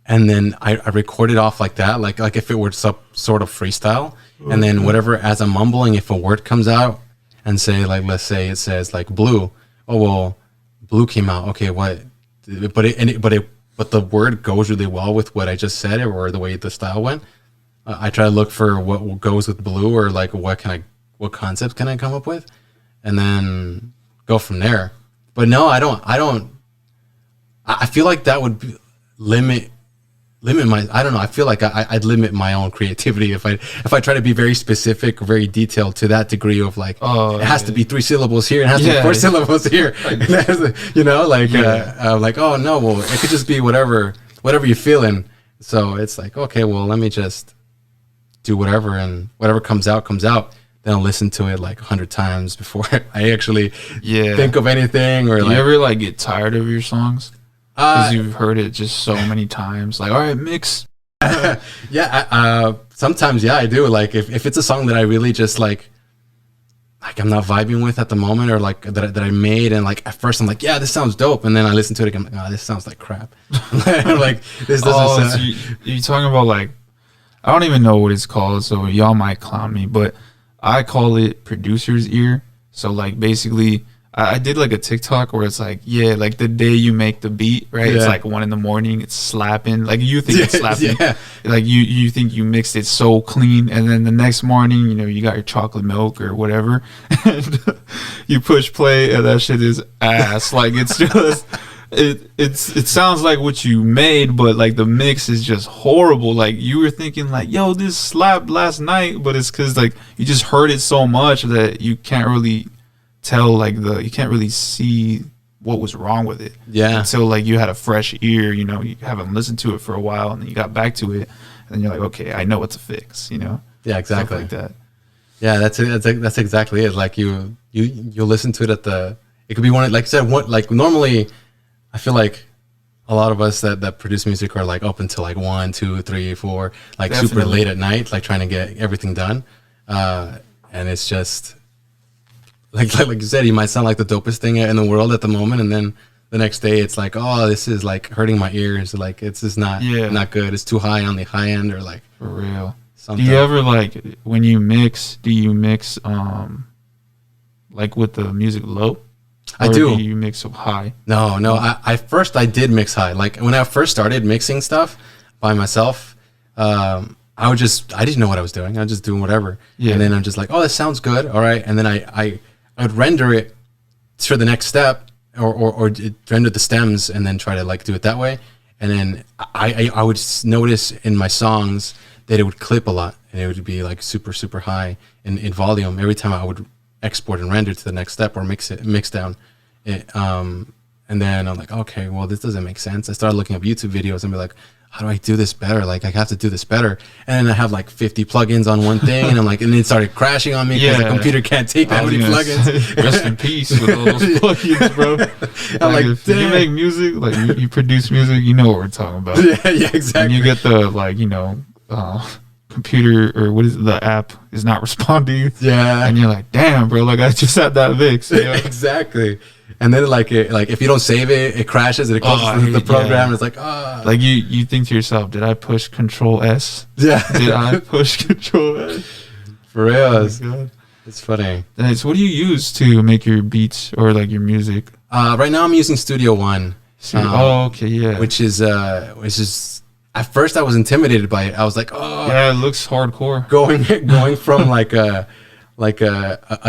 and then I record it off like that, like if it were some sort of freestyle, and then whatever as I'm mumbling, if a word comes out, and say like let's say it says like blue. Oh well, blue came out. Okay, what? But the word goes really well with what I just said or the way the style went. I try to look for what goes with blue or like what concept can I come up with, and then go from there. But no, I don't. I feel like that would limit my. I don't know. I feel like I'd limit my own creativity if I try to be very specific or very detailed to that degree of like it has to be 3 syllables here, it has to be 4 syllables here. You know, like like oh no, well it could just be whatever you're feeling. So it's like okay, well let me just do whatever, and whatever comes out. Then I'll listen to it like 100 times before I actually think of anything. Or do you ever like get tired of your songs? Because you've heard it just so many times. Like, all right, mix. Sometimes, I do. Like, if it's a song that I really just like I'm not vibing with at the moment, or like that I made, and like at first I'm like, yeah, this sounds dope, and then I listen to it again, I'm like, oh, this sounds like crap. Like this doesn't sound. You're talking about like, I don't even know what it's called, so y'all might clown me, but I call it producer's ear. So like basically, I did like a TikTok where it's like, like the day you make the beat, right? It's like 1 a.m, it's slapping. Like you think it's slapping. Like you think you mixed it so clean, and then the next morning, you know, you got your chocolate milk or whatever, and you push play, and that shit is ass. Like it's just it sounds like what you made, but like the mix is just horrible. Like you were thinking like, yo, this slapped last night, but it's because like you just heard it so much that you can't really tell like you can't really see what was wrong with it until like you had a fresh ear, you know, you haven't listened to it for a while, and then you got back to it, and you're like, okay, I know what to fix, you know. Exactly. Stuff like that. That's exactly it. Like you listen to it it could be one, like I said, like normally I feel like a lot of us that produce music are like up until like 1, 2, 3, 4, like Definitely. super late at night, like trying to get everything done, and it's just like you said, you might sound like the dopest thing in the world at the moment, and then the next day it's like, oh, this is like hurting my ears, like it's just not good, it's too high on the high end, or like for real. Something. Do you ever like when you mix? Do you mix like with the music low? I or do. Do you mix high? No. I first I did mix high. Like when I first started mixing stuff by myself, I didn't know what I was doing. I was just doing whatever. Yeah. And then I'm just like, oh, this sounds good. All right. And then I would render it for the next step, or render the stems and then try to like do it that way. And then I would notice in my songs that it would clip a lot, and it would be like super, super high in volume every time I would export and render to the next step or mix down. And then I'm like, okay, well, this doesn't make sense. I started looking up YouTube videos and be like, how do I do this better? Like I have to do this better. And then I have like 50 plugins on one thing, and I'm like, and it started crashing on me because the computer can't take that many plugins. Rest in peace with all those plugins, bro. I'm like, if you make music, like you produce music, you know what we're talking about. Yeah, exactly. And you get the like, you know, computer or what is it, the app is not responding. Yeah. And you're like, damn, bro, like I just had that mix. You know? Exactly. And then like if you don't save it, it crashes and it closes the program. And it's like, like you think to yourself, did I push Control S? Yeah. Did I push Control S? For real. God. It's funny. So what do you use to make your beats or like your music? Right now I'm using Studio One. Okay, yeah. Which is at first I was intimidated by it. I was like, oh yeah, it looks hardcore. Going from like a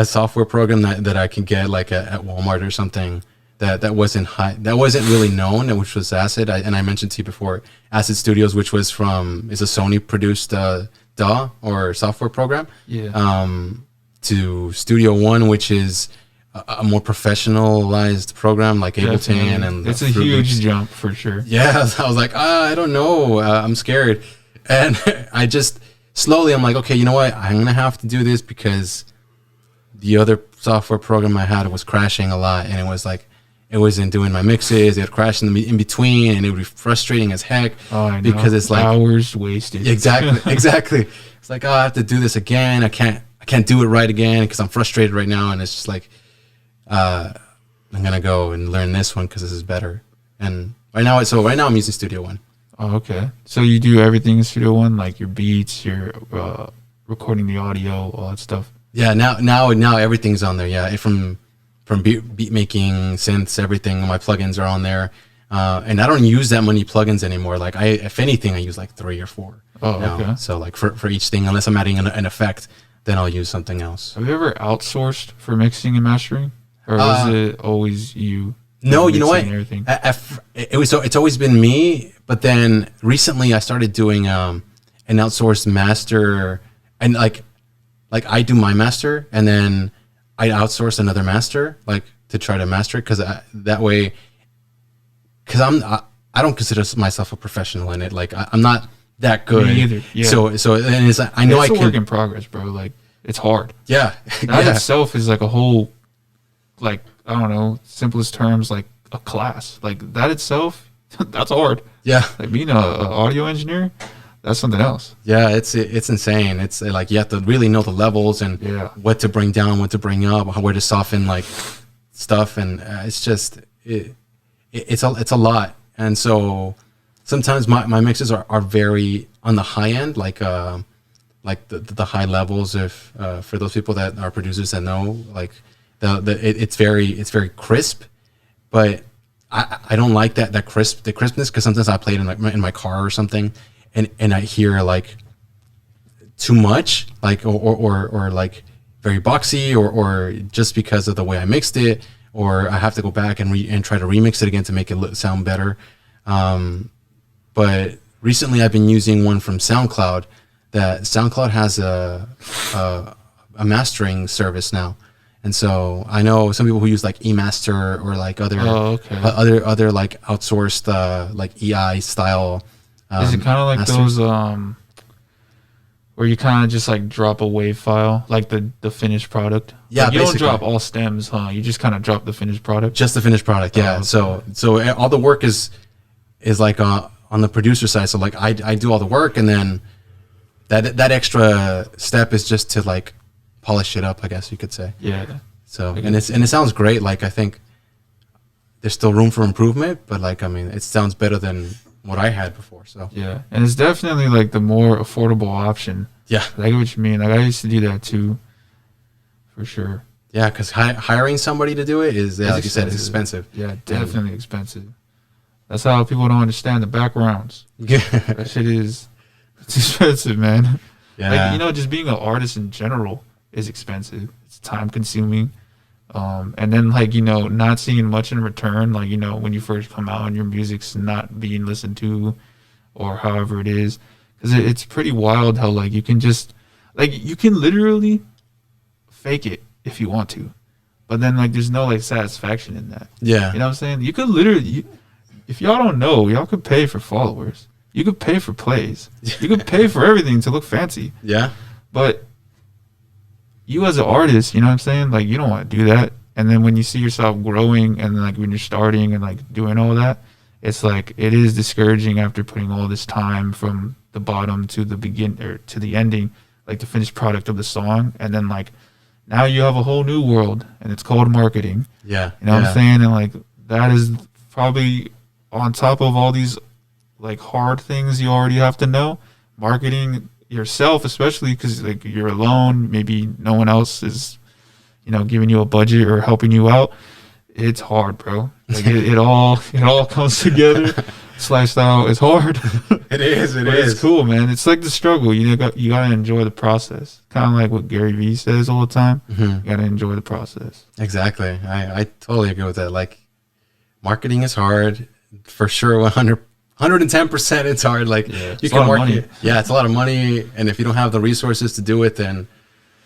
software program that I can get like at Walmart or something that wasn't really known, which was Acid. And I mentioned to you before, Acid Studios, which is a Sony produced DAW or software program. Yeah. To Studio One, which is a more professionalized program like Ableton, and it's a huge jump for sure. Yeah, I was like, I don't know, I'm scared, and I just slowly I'm like, okay, you know what, I'm gonna have to do this because the other software program I had was crashing a lot, and it was like it wasn't doing my mixes, it would crash in between, and it would be frustrating as heck. Oh, I know. Because it's like hours wasted. Exactly. It's like, oh, I have to do this again. I can't I can't do it right again because I'm frustrated right now, and it's just like I'm gonna go and learn this one because this is better. And right now I'm using Studio One. Oh, okay. So you do everything in Studio One, like your beats, your recording the audio, all that stuff. Yeah, now everything's on there. Yeah, from beat making, synths, everything. My plugins are on there, and I don't use that many plugins anymore. Like if anything, I use like 3 or 4. Oh, now. okay. So like for each thing, unless I'm adding an effect, then I'll use something else. Have you ever outsourced for mixing and mastering, or was it always you? No, you know what? Everything? It's always been me, but then recently I started doing an outsourced master, and like I do my master, and then I outsource another master, like to try to master it, because that way, because I don't consider myself a professional in it. Like I'm not that good. Me either. Yeah. So and it's I know it's I a can. work in progress, bro. Like it's hard. Yeah. That itself is like a whole, like I don't know, simplest terms, like a class. Like that itself, that's hard. Yeah. Like being a audio engineer, that's something else. Yeah, it's insane. It's like you have to really know the levels and what to bring down, what to bring up, where to soften like stuff, and it's just it's a lot. And so sometimes my mixes are very on the high end, like the high levels. If for those people that are producers that know, like it's very crisp, but I don't like the crispness, because sometimes I play it in my car or something, and I hear like too much, like or like very boxy, or just because of the way I mixed it, or I have to go back and try to remix it again to make it sound better. But recently I've been using one from SoundCloud. That SoundCloud has a mastering service now. And so I know some people who use like eMaster or like other other like outsourced like EI style. Is it kind of like those where you kind of just like drop a WAV file, like the finished product? Yeah, like you don't drop all stems, huh? You just kind of drop the finished product. Just the finished product, yeah. Okay. So all the work is like on the producer side. So like I do all the work, and then that extra step is just to like polish it up, I guess you could say. Yeah. So and it sounds great. Like I think there's still room for improvement, but like I mean, it sounds better than what I had before. So yeah, and it's definitely like the more affordable option. Yeah, I get what you mean. Like I used to do that too, for sure. Yeah, because hiring somebody to do it is, like you said, it's expensive. Yeah, definitely expensive. That's how people don't understand the backgrounds. Yeah, that shit it's expensive, man. Yeah, like just being an artist in general is expensive. It's time consuming. And then like not seeing much in return, like when you first come out and your music's not being listened to, or however it is, because it's pretty wild how like you can literally fake it if you want to, but then like there's no like satisfaction in that. Yeah, you know what I'm saying? You could literally, if y'all don't know, y'all could pay for followers, you could pay for plays, you could pay for everything to look fancy. Yeah, but you as an artist, you know what I'm saying? Like you don't want to do that. And then when you see yourself growing, and then like when you're starting and like doing all that, it's like it is discouraging after putting all this time from the bottom to the begin or to the ending, like the finished product of the song. And then like now you have a whole new world, and it's called marketing. Yeah. You know what I'm saying? And like that is probably on top of all these like hard things you already have to know. Marketing yourself, especially because like you're alone, maybe no one else is giving you a budget or helping you out. It's hard, bro. Like it all comes together. This lifestyle is hard. It is. It's cool, man. It's like the struggle. You gotta enjoy the process. Kind of like what Gary Vee says all the time. Mm-hmm. You gotta enjoy the process. Exactly. I totally agree with that. Like marketing is hard for sure. 110% it's hard. Like you can market. Yeah, it's a lot of money, and if you don't have the resources to do it, then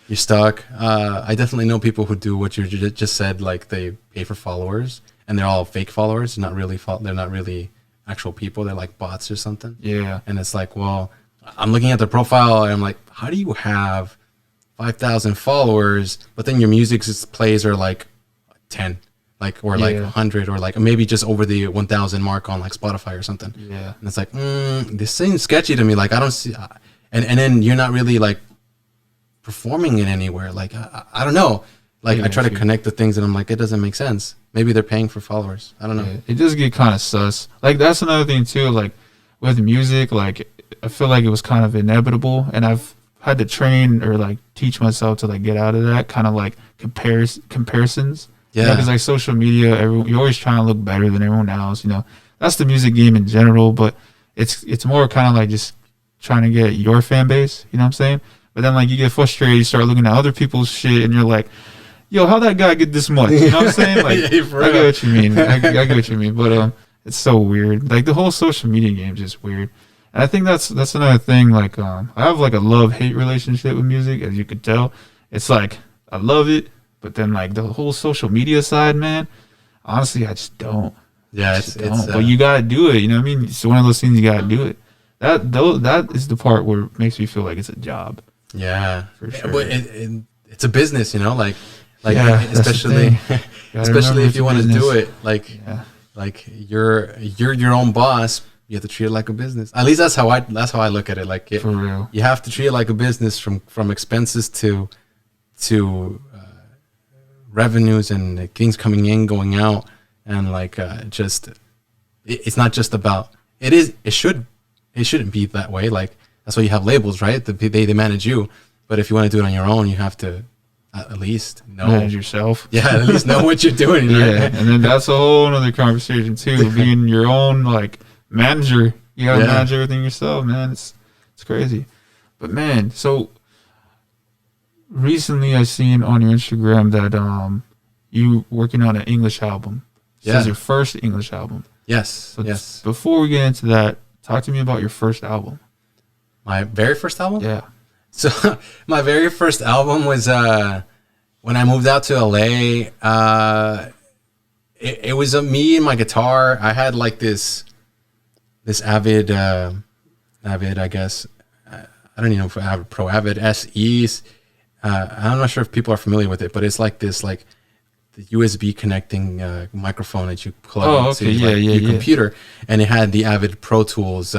you're stuck. I definitely know people who do what you just said. Like they pay for followers, and they're all fake followers. They're not really actual people. They're like bots or something. Yeah. And it's like, well, I'm looking at their profile, and I'm like, how do you have 5,000 followers, but then your music's plays are like 10? Like, or like 100, or like maybe just over the 1,000 mark on like Spotify or something. Yeah. And it's like, this seems sketchy to me. Like I don't see, and then you're not really like performing it anywhere. Like I don't know. Like I try to connect the things, and I'm like, it doesn't make sense. Maybe they're paying for followers. I don't know. Yeah, it does get kind of sus. Like that's another thing too. Like with music, like I feel like it was kind of inevitable, and I've had to train or like teach myself to like get out of that kind of like comparisons. Yeah, because like social media, you're always trying to look better than everyone else. You know, that's the music game in general, but it's more kind of like just trying to get your fan base. You know what I'm saying? But then like you get frustrated, you start looking at other people's shit, and you're like, yo, how that guy get this much? You know what I'm saying? Like, I get what you mean. I get what you mean. But it's so weird. Like the whole social media game is just weird. And I think that's another thing. Like I have like a love-hate relationship with music, as you could tell. It's like I love it, but then like the whole social media side, man. Honestly, I just don't. Yeah, but you gotta do it. You know what I mean? It's one of those things you gotta do it. That is the part where it makes me feel like it's a job. Yeah, for sure. But it's a business, you know, like yeah, especially if you want to do it, like you're your own boss. You have to treat it like a business. At least that's how I look at it. Like for real, you have to treat it like a business from expenses to revenues and things coming in, going out, and like it's not just about it shouldn't be that way. Like that's why you have labels, right? They manage you, but if you want to do it on your own, you have to at least know manage yourself. Yeah, at least know what you're doing. Yeah, right? and then that's a whole other conversation too. Being your own like manager, you gotta manage everything yourself, man. It's crazy. But man, so recently I seen on your Instagram that you working on an English album. This is your first English album. Yes. So yes. Before we get into that, talk to me about your first album. My very first album? Yeah. So my very first album was when I moved out to LA. It was me and my guitar. I had like this Avid, I guess. I don't even know if I have a Pro Avid SEs. I'm not sure if people are familiar with it, but it's like this like the USB connecting microphone that you plug into your computer, and it had the Avid Pro Tools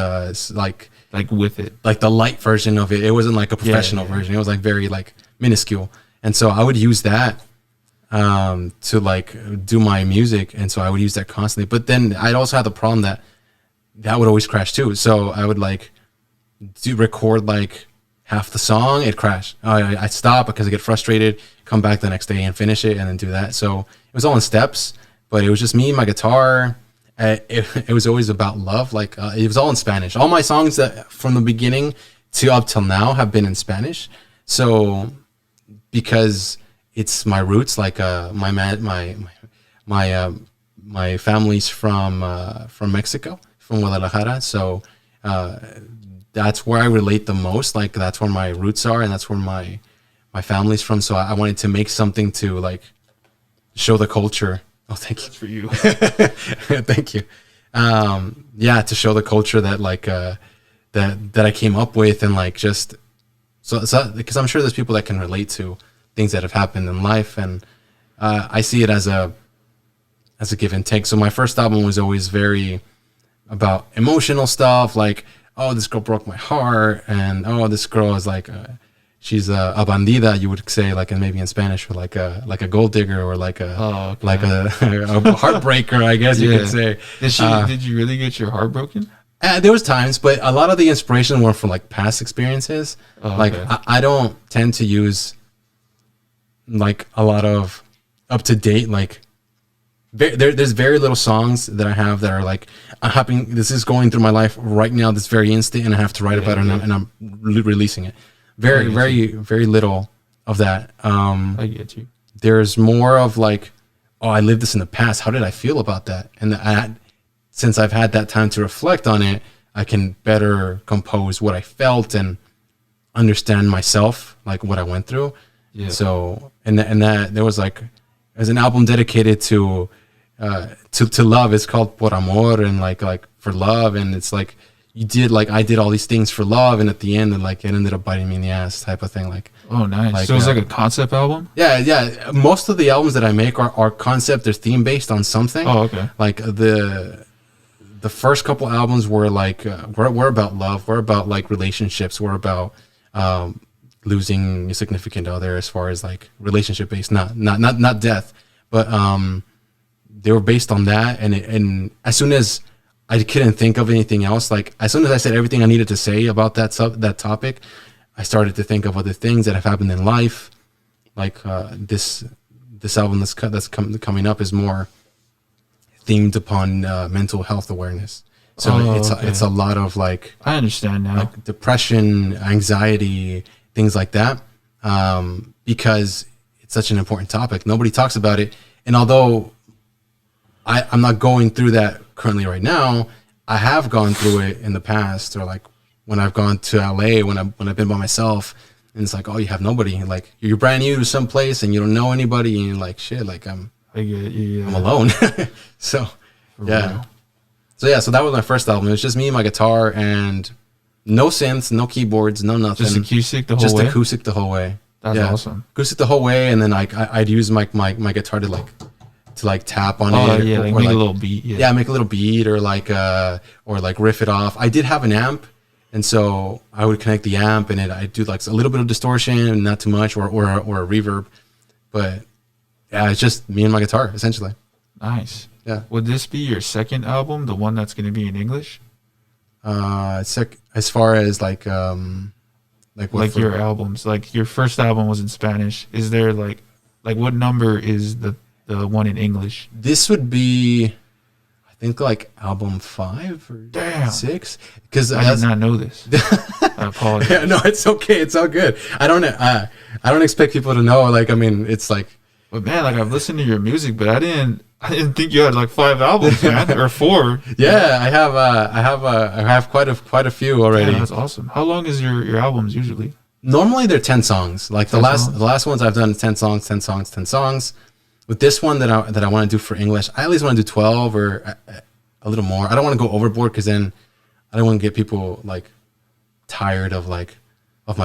like with it, like the light version of it. It wasn't like a professional version. It was like very like minuscule, and so I would use that to like do my music, and so I would use that constantly. But then I'd also have the problem that would always crash too. So I would like record like half the song, it'd crash. I'd stop because I get frustrated, come back the next day and finish it, and then do that. So it was all in steps, but it was just me and my guitar. It was always about love. Like it was all in Spanish. All my songs that from the beginning to up till now have been in Spanish. So because it's my roots, like my family's from Mexico, from Guadalajara. So that's where I relate the most. Like that's where my roots are, and that's where my family's from. So I wanted to make something to like show the culture. Oh, thank you. That's for you. Thank you. Yeah, to show the culture that like that I came up with, and like just so because I'm sure there's people that can relate to things that have happened in life, and I see it as a give and take. So my first album was always very about emotional stuff, like, oh, this girl broke my heart, and oh, this girl is like she's a bandida, you would say, like, and maybe in Spanish, or like a gold digger, or like a like a heartbreaker, I guess you could say. Did you really get your heart broken? There was times, but a lot of the inspiration were from like past experiences. Like I don't tend to use like a lot of up to date like. There's very little songs that I have that are like I'm happy. This is going through my life right now. This very instant, and I have to write about it, and I'm releasing it. Very little of that. I get you. There's more of like, oh, I lived this in the past. How did I feel about that? And since I've had that time to reflect on it, I can better compose what I felt and understand myself, like what I went through. Yeah. So and that there was like, there's an album dedicated to love. It's called Por Amor, and like for love, and it's like I did all these things for love, and at the end, and like it ended up biting me in the ass, type of thing. Like, oh, nice. Like, so it's like a concept album. Yeah. Most of the albums that I make are concept or theme based on something. Oh, okay. Like the first couple albums were like we're about love. We're about like relationships. We're about losing a significant other, as far as like relationship based, not death, but they were based on that. And as soon as I couldn't think of anything else, like as soon as I said everything I needed to say about that topic, I started to think of other things that have happened in life. Like this album that's coming up is more themed upon mental health awareness. So it's a lot of like, I understand now, like depression, anxiety, things like that, because it's such an important topic. Nobody talks about it. And although I'm not going through that currently right now, I have gone through it in the past, or like when I've gone to LA, when I've been by myself, and it's like, oh, you have nobody. Like you're brand new to some place and you don't know anybody, and you're like, shit, like I get you. I'm alone. So yeah. Real. So that was my first album. It was just me and my guitar, and no synths, no keyboards, no nothing. Just acoustic the whole Just way? acoustic the whole way. That's awesome. Acoustic the whole way, and then I'd use my guitar to tap on it. Oh yeah, like make a little beat. Yeah, make a little beat, or riff it off. I did have an amp, and so I would connect the amp, and I'd do like a little bit of distortion, not too much, or a reverb. But yeah, it's just me and my guitar essentially. Nice. Yeah. Would this be your second album, the one that's going to be in English? As far as like your albums, like your first album was in Spanish. Is there like what number is the one in English? This would be, I think, like album 5 or 6. Because I did not know this. I apologize. Yeah, no, it's okay. It's all good. I don't expect people to know. Like, I mean, it's like. But man, like I've listened to your music, but I didn't think you had like 5 albums, man, or 4. Yeah, I have quite a few already. Yeah, that's awesome. How long is your albums usually? Normally they're 10 songs. Like the last ones I've done 10 songs. With this one that I want to do for English, I at least want to do 12 or a little more. I don't want to go overboard, because then I don't want to get people like tired of my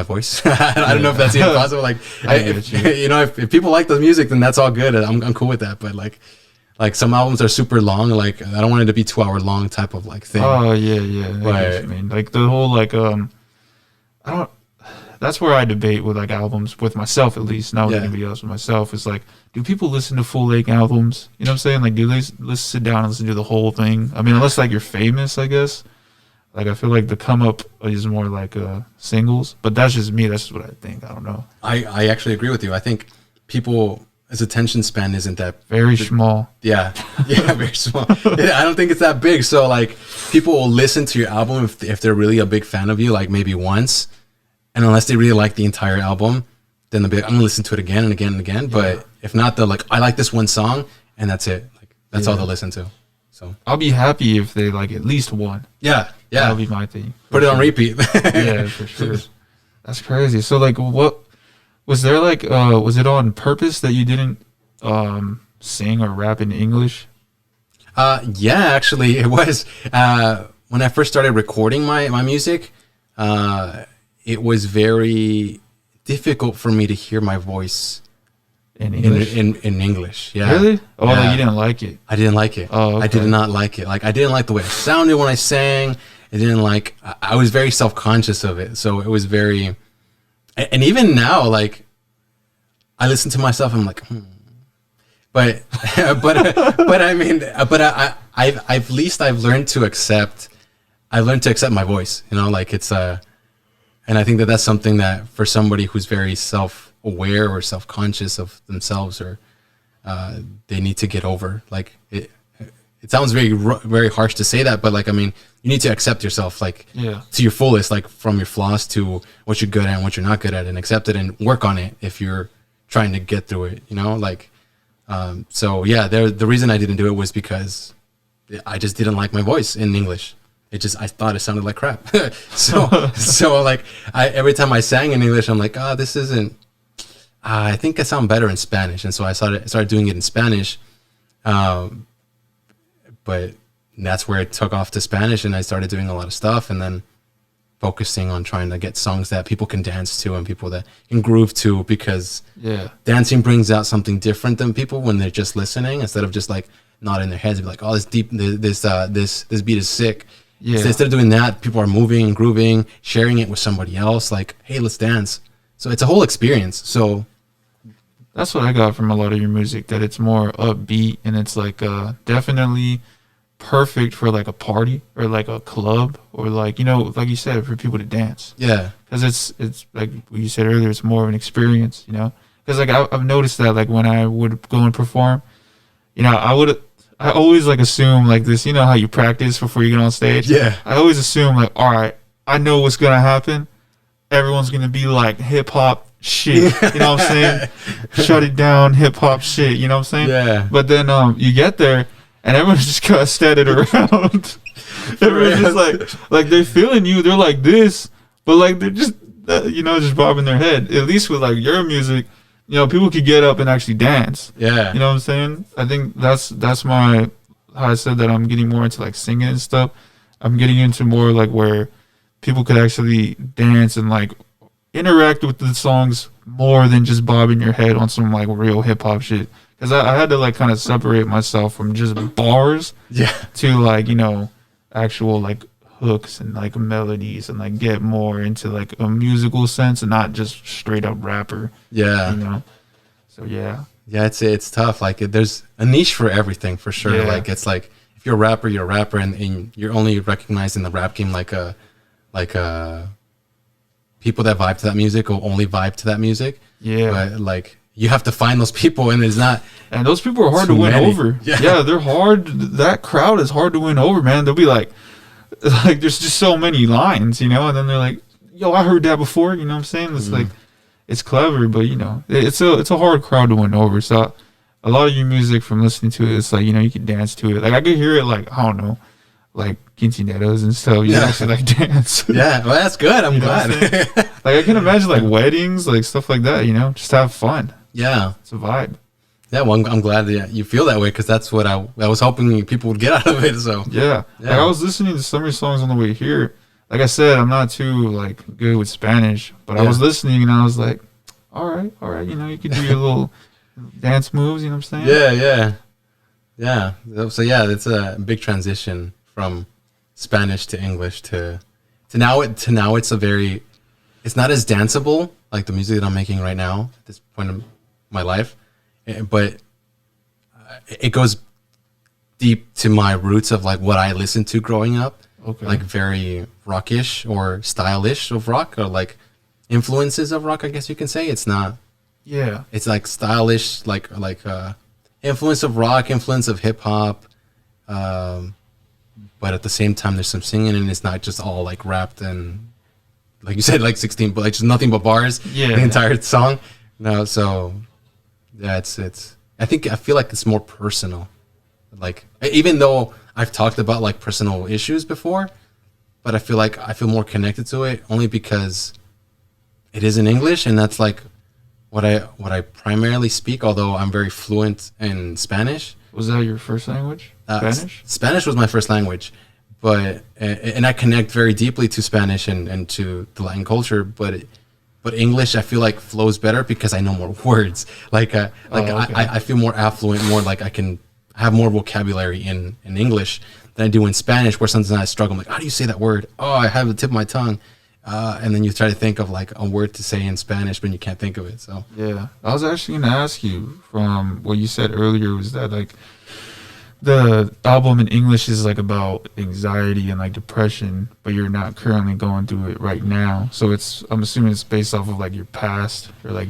voice. I don't know if that's even possible. Like, if people like the music, then that's all good. I'm cool with that. But like some albums are super long. Like I don't want it to be 2-hour long type of like thing. Oh yeah. I get what you mean, like the whole like I don't. That's where I debate with like albums, with myself at least, not with anybody else. With myself, it's like, do people listen to full length albums? You know what I'm saying? Like, do they let's sit down and listen to the whole thing? I mean, unless like you're famous, I guess. Like I feel like the come up is more like singles, but that's just me. That's just what I think. I don't know. I actually agree with you. I think people's attention span isn't that very small. Yeah, very small. I don't think it's that big. So like people will listen to your album if they're really a big fan of you, like maybe once, and unless they really like the entire album, then they'll be like, I'm gonna listen to it again and again and again. But if not, they're like, I like this one song, and that's it. Like that's all they'll listen to. So I'll be happy if they like at least one. Yeah. That'll be my thing. Put it on repeat. Yeah, for sure. That's crazy. So like, what was there like? Was it on purpose that you didn't sing or rap in English? Yeah, actually, it was. When I first started recording my music, it was very difficult for me to hear my voice in English. In English, yeah. Really? Oh, yeah. Like you didn't like it? I didn't like it. Oh, okay. I did not like it. Like I didn't like the way it sounded when I sang. I didn't like. I was very self-conscious of it, so it was very. And even now, like, I listen to myself, I'm like, but I mean, I've at least I've learned to accept. I've learned to accept my voice. You know, like it's and I think that's something that for somebody who's very self-aware or self-conscious of themselves, or they need to get over. Like it sounds very harsh to say that, but like I mean, you need to accept yourself, like to your fullest, like from your flaws to what you're good at and what you're not good at, and accept it and work on it if you're trying to get through it. You know, like so yeah. The reason I didn't do it was because I just didn't like my voice in English. I thought it sounded like crap. so like every time I sang in English, I'm like, this isn't. I think I sound better in Spanish, and so I started doing it in Spanish. But that's where it took off to Spanish, and I started doing a lot of stuff, and then focusing on trying to get songs that people can dance to and people that can groove to, because dancing brings out something different than people when they're just listening, instead of just like nodding their heads and be like, oh, this beat is sick. Yeah. So instead of doing that, people are moving and grooving, sharing it with somebody else, like, hey, let's dance. So it's a whole experience. So That's what I got from a lot of your music, that it's more upbeat and it's like definitely perfect for like a party or like a club or like, you know, like you said, for people to dance. yeah, Because it's like you said earlier, it's more of an experience, you know. Because like I've noticed that like when I would go and perform, you know, I always like assume like this, you know how you practice before you get on stage. Yeah. I always assume like, all right, I know what's gonna happen. Everyone's gonna be like hip hop shit, you know what I'm saying? Shut it down, hip hop shit, you know what I'm saying? Yeah. But then you get there and everyone's just kind of standing around. Everyone's just like they're feeling you. They're like this, but like they're just you know, just bobbing their head. At least with like your music, you know, people could get up and actually dance. yeah, You know what I'm saying? I think that's my how I said that I'm getting more into like singing and stuff. I'm getting into more like where people could actually dance and like interact with the songs more than just bobbing your head on some like real hip hop shit. Because I had to like kind of separate myself from just bars yeah, to like, you know, actual like hooks and like melodies and like get more into like a musical sense and not just straight up rapper, yeah. you know? So yeah. Yeah, it's tough. Like there's a niche for everything for sure. Yeah. Like it's like if you're a rapper, you're a rapper, and you're only recognized in the rap game like people that vibe to that music or only vibe to that music. Yeah. But like you have to find those people, and it's not. And those people are hard Too to win many. over. Yeah. Yeah, they're hard. That crowd is hard to win over, man. They'll be like there's just so many lines, you know, and then they're like, yo, I heard that before, you know what I'm saying? It's like, it's clever, but you know, it's a hard crowd to win over. So a lot of your music from listening to it, it's like, you know, you can dance to it. Like I could hear it like, I don't know, like quinceañeras and stuff. You Yeah. actually like dance. Yeah, well, that's good. I'm You know what I'm glad. Like I can imagine like weddings, like stuff like that, you know, just have fun. yeah, It's a vibe. yeah. Well, I'm glad that you feel that way because that's what I was hoping people would get out of it. So Yeah. Yeah. Like I was listening to some of your songs on the way here. Like I said, I'm not too like good with Spanish, but I Yeah. was listening and I was like, all right, you know, you can do your little dance moves, you know what I'm saying? yeah. So yeah, it's a big transition from Spanish to English to now it's a very, it's not as danceable like the music that I'm making right now at this point in my life, but it goes deep to my roots of like what I listened to growing up. Okay. Like very rockish or stylish of rock, or like influences of rock, I guess you can say. It's not, Yeah. it's like stylish, like influence of rock, influence of hip hop, but at the same time there's some singing, and it's not just all like rapped and like you said, like 16, but like just nothing but bars. Yeah. The entire song. No, so yeah, it's I feel like it's more personal. Like even though I've talked about like personal issues before, but I feel more connected to it only because it is in English, and that's like what I primarily speak, although I'm very fluent in Spanish. Was that your first language? Spanish? Spanish was my first language, but and I connect very deeply to Spanish and to the Latin culture, but English I feel like flows better because I know more words. Okay. I feel more affluent, more like I can have more vocabulary in English than I do in Spanish, where sometimes I struggle. I'm like, how do you say that word? Oh, I have the tip of my tongue. And then you try to think of like a word to say in Spanish, but you can't think of it. So Yeah. I was actually gonna ask you from what you said earlier, was that like the album in English is like about anxiety and like depression, but you're not currently going through it right now. So I'm assuming it's based off of like your past, or like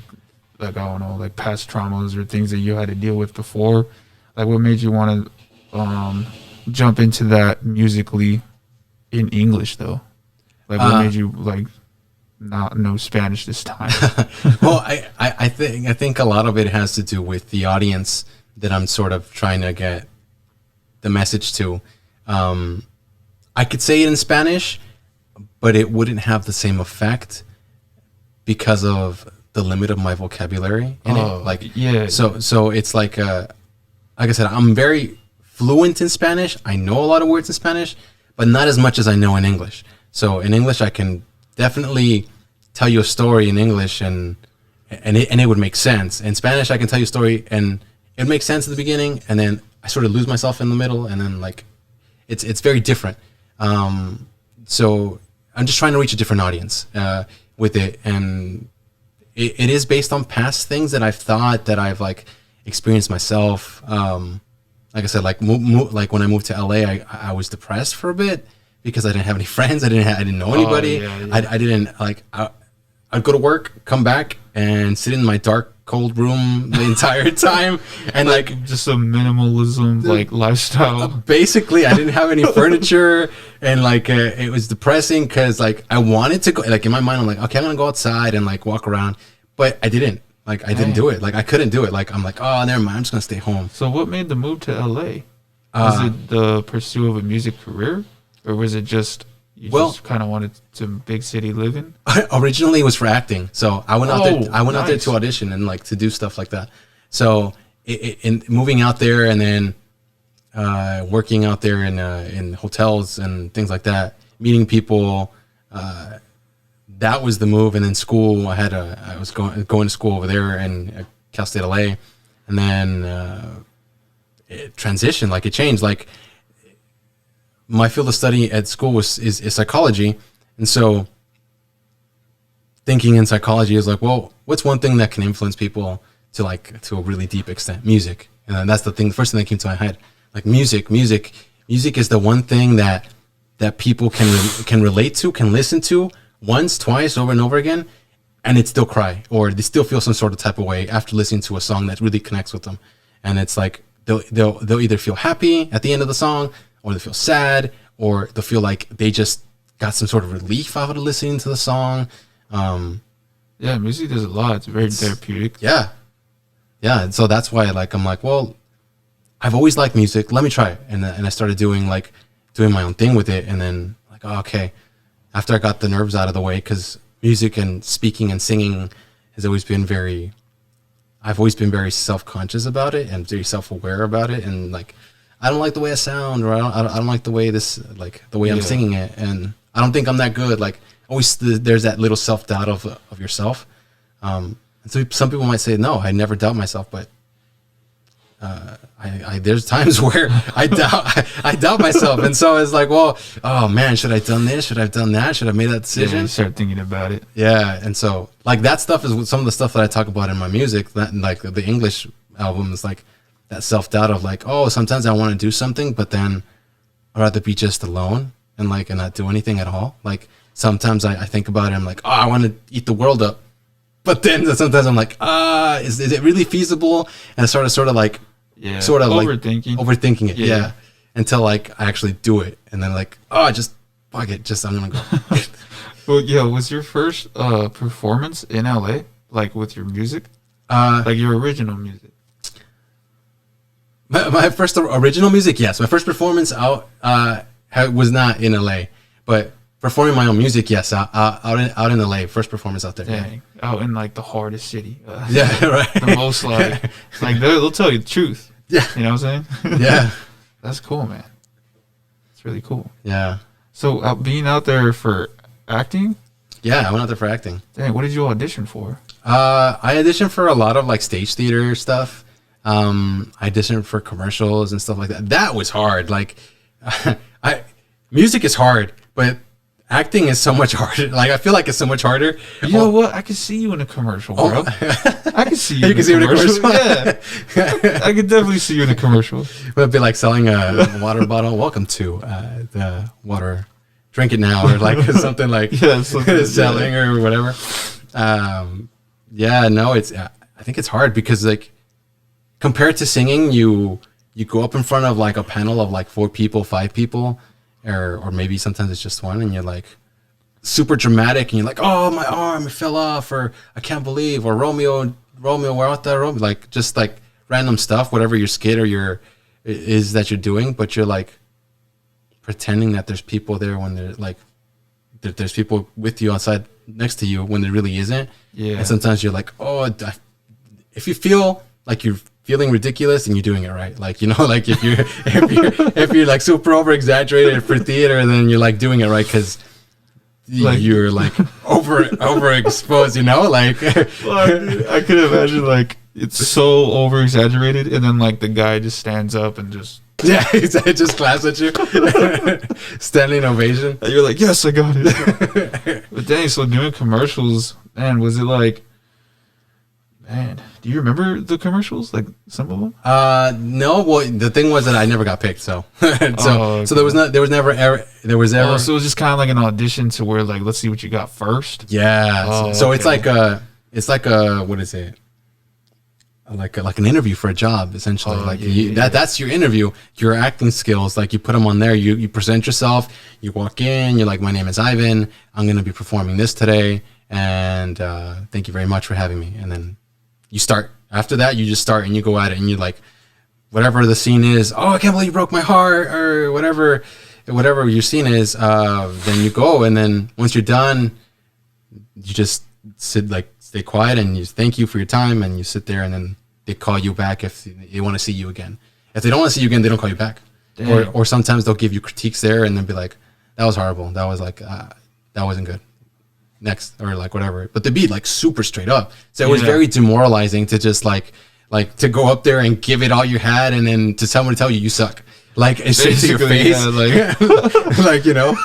I don't know, like past traumas or things that you had to deal with before. Like what made you want to jump into that musically in English though? Like what made you like not know Spanish this time? well, I think a lot of it has to do with the audience that I'm sort of trying to get the message to. I could say it in Spanish, but it wouldn't have the same effect because of the limit of my vocabulary in it. Like, yeah. So it's like I said, I'm very fluent in Spanish. I know a lot of words in Spanish, but not as much as I know in English. So in English, I can definitely tell you a story in English and it would make sense. In Spanish, I can tell you a story and it makes sense at the beginning, and then I sort of lose myself in the middle, and then like it's very different. So I'm just trying to reach a different audience with it, and it is based on past things that I've thought that I've like experienced myself. Like I said, like like when I moved to LA, I was depressed for a bit because I didn't have any friends. I didn't know anybody. I didn't like. I'd go to work, come back, and sit in my dark, cold room the entire time, and like just a minimalism like lifestyle. Basically, I didn't have any furniture, and like it was depressing because like I wanted to go. Like in my mind, I'm like, okay, I'm gonna go outside and like walk around, but I didn't. Like I didn't do it. Like I couldn't do it. Like I'm like, oh, never mind. I'm just gonna stay home. So what made the move to LA? Was it the pursuit of a music career, or was it just you just kind of wanted some big city living? Originally, it was for acting. So I went out there. I went out there to audition and like to do stuff like that. So in moving out there and then working out there in hotels and things like that, meeting people. That was the move. And then school, I was going to school over there in Cal State LA, and then it transitioned. Like it changed. Like my field of study at school is psychology, and so thinking in psychology is like, well, what's one thing that can influence people to a really deep extent? Music, and that's the first thing that came to my head. Like music is the one thing that people can relate to, can listen to once, twice, over and over again, and it still cry, or they still feel some sort of type of way after listening to a song that really connects with them. And it's like they'll either feel happy at the end of the song, or they feel sad, or they'll feel like they just got some sort of relief out of listening to the song. Yeah, music does a lot. It's very therapeutic. Yeah. And so that's why I'm like, well, I've always liked music. Let me try it. And I started doing my own thing with it. And then like, oh, okay. After I got the nerves out of the way, because music and speaking and singing has always been I've always been very self-conscious about it and very self-aware about it. And like, I don't like the way I sound, or I don't like the way I'm singing it. And I don't think I'm that good. Like always there's that little self-doubt of yourself. And so some people might say, no, I never doubt myself, but there's times where I doubt myself, and so it's like, well, oh man, should I have done this? Should I have done that? Should I have made that decision? Yeah, you start thinking about it. Yeah, and so like that stuff is some of the stuff that I talk about in my music. That like the English album is like that self doubt of like, oh, sometimes I want to do something, but then I'd rather be just alone and not do anything at all. Like sometimes I think about it, I'm like, oh, I want to eat the world up, but then sometimes I'm like, is it really feasible? And I sort of like. Yeah, overthinking it. Yeah. Until like I actually do it, and then like, oh, just fuck it, I'm gonna go. Well, yeah, was your first performance in LA like with your music, like your original music? My first original music, yes. My first performance out was not in LA, but performing my own music, yes, out in LA. First performance out there. Dang, out in like the hardest city. Yeah, right. The most like they'll tell you the truth. Yeah, you know what I'm saying? Yeah, that's cool, man. It's really cool. Yeah. So being out there for acting. Yeah, I went out there for acting. Dang, what did you audition for? I auditioned for a lot of like stage theater stuff. I auditioned for commercials and stuff like that. That was hard. Like, music is hard, but acting is so much harder. Like, I feel like it's so much harder. You know what? I could see you in a commercial, bro. I could see you. You can see you in a commercial. Yeah, I could definitely see you in a commercial. It'd be like selling a water bottle. Welcome to the water. Drink it now, or like something like selling or whatever. Yeah, no, it's. I think it's hard because like compared to singing, you go up in front of like a panel of like 4 people, 5 people. Or maybe sometimes it's just one, and you're like super dramatic, and you're like, oh, my arm, it fell off, or I can't believe, or Romeo, where out there, Romeo, like just like random stuff, whatever your skit or is that you're doing, but you're like pretending that there's people there when they're like there's people with you outside next to you when there really isn't. Yeah. And sometimes you're like, oh, if you feel like you're feeling ridiculous and you're doing it right, like, you know, like if you're like super over exaggerated for theater, then you're like doing it right because you're like overexposed, you know, like. Well, dude, I could imagine like it's so over exaggerated, and then like the guy just stands up and just it just claps at you, standing ovation. And you're like, yes, I got it. But dang, so doing commercials, man, was it like Man, do you remember the commercials? Like some of them? No. Well, the thing was that I never got picked, so Okay. so there was ever. Oh, so it was just kind of like an audition to where like let's see what you got first. Yeah. Oh, so okay. it's like a what is it? Like an interview for a job, essentially. Oh, like yeah. that's your interview. Your acting skills, like you put them on there. You present yourself. You walk in. You're like, my name is Ivan. I'm gonna be performing this today, and thank you very much for having me. And then you start. After that, you just start and you go at it, and you like whatever the scene is. Oh, I can't believe you broke my heart, or whatever your scene is. Then you go, and then once you're done, you just sit, like stay quiet, and you thank you for your time, and you sit there, and then they call you back if they want to see you again. If they don't want to see you again, they don't call you back. Or sometimes they'll give you critiques there, and then be like, that was horrible. That was like that wasn't good. Next, or like whatever. But to be like super straight up, so it was very demoralizing to just like to go up there and give it all you had, and then to someone tell you suck, like it's straight to your face, like you know.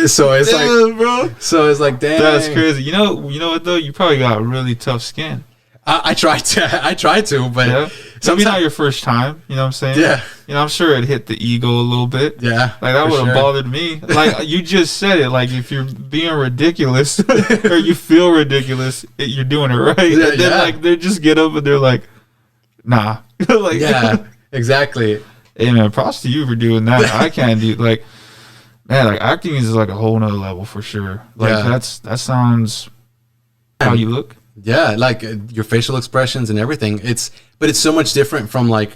So it's like, bro. So it's like, damn, That's crazy. You know what though? You probably got really tough skin. I tried to, but Yeah. Maybe not your first time. You know what I'm saying? Yeah. You know, I'm sure it hit the ego a little bit. Yeah, Like that for would have sure. bothered me. Like you just said it. Like if you're being ridiculous or you feel ridiculous, you're doing it right. Yeah, and then yeah. like they just get up and they're like, nah. Like Yeah, exactly. Hey man, props to you for doing that. I can't do like, man, like acting is like a whole nother level for sure. Like Yeah. that sounds how you look. Yeah, like your facial expressions and everything. But it's so much different from like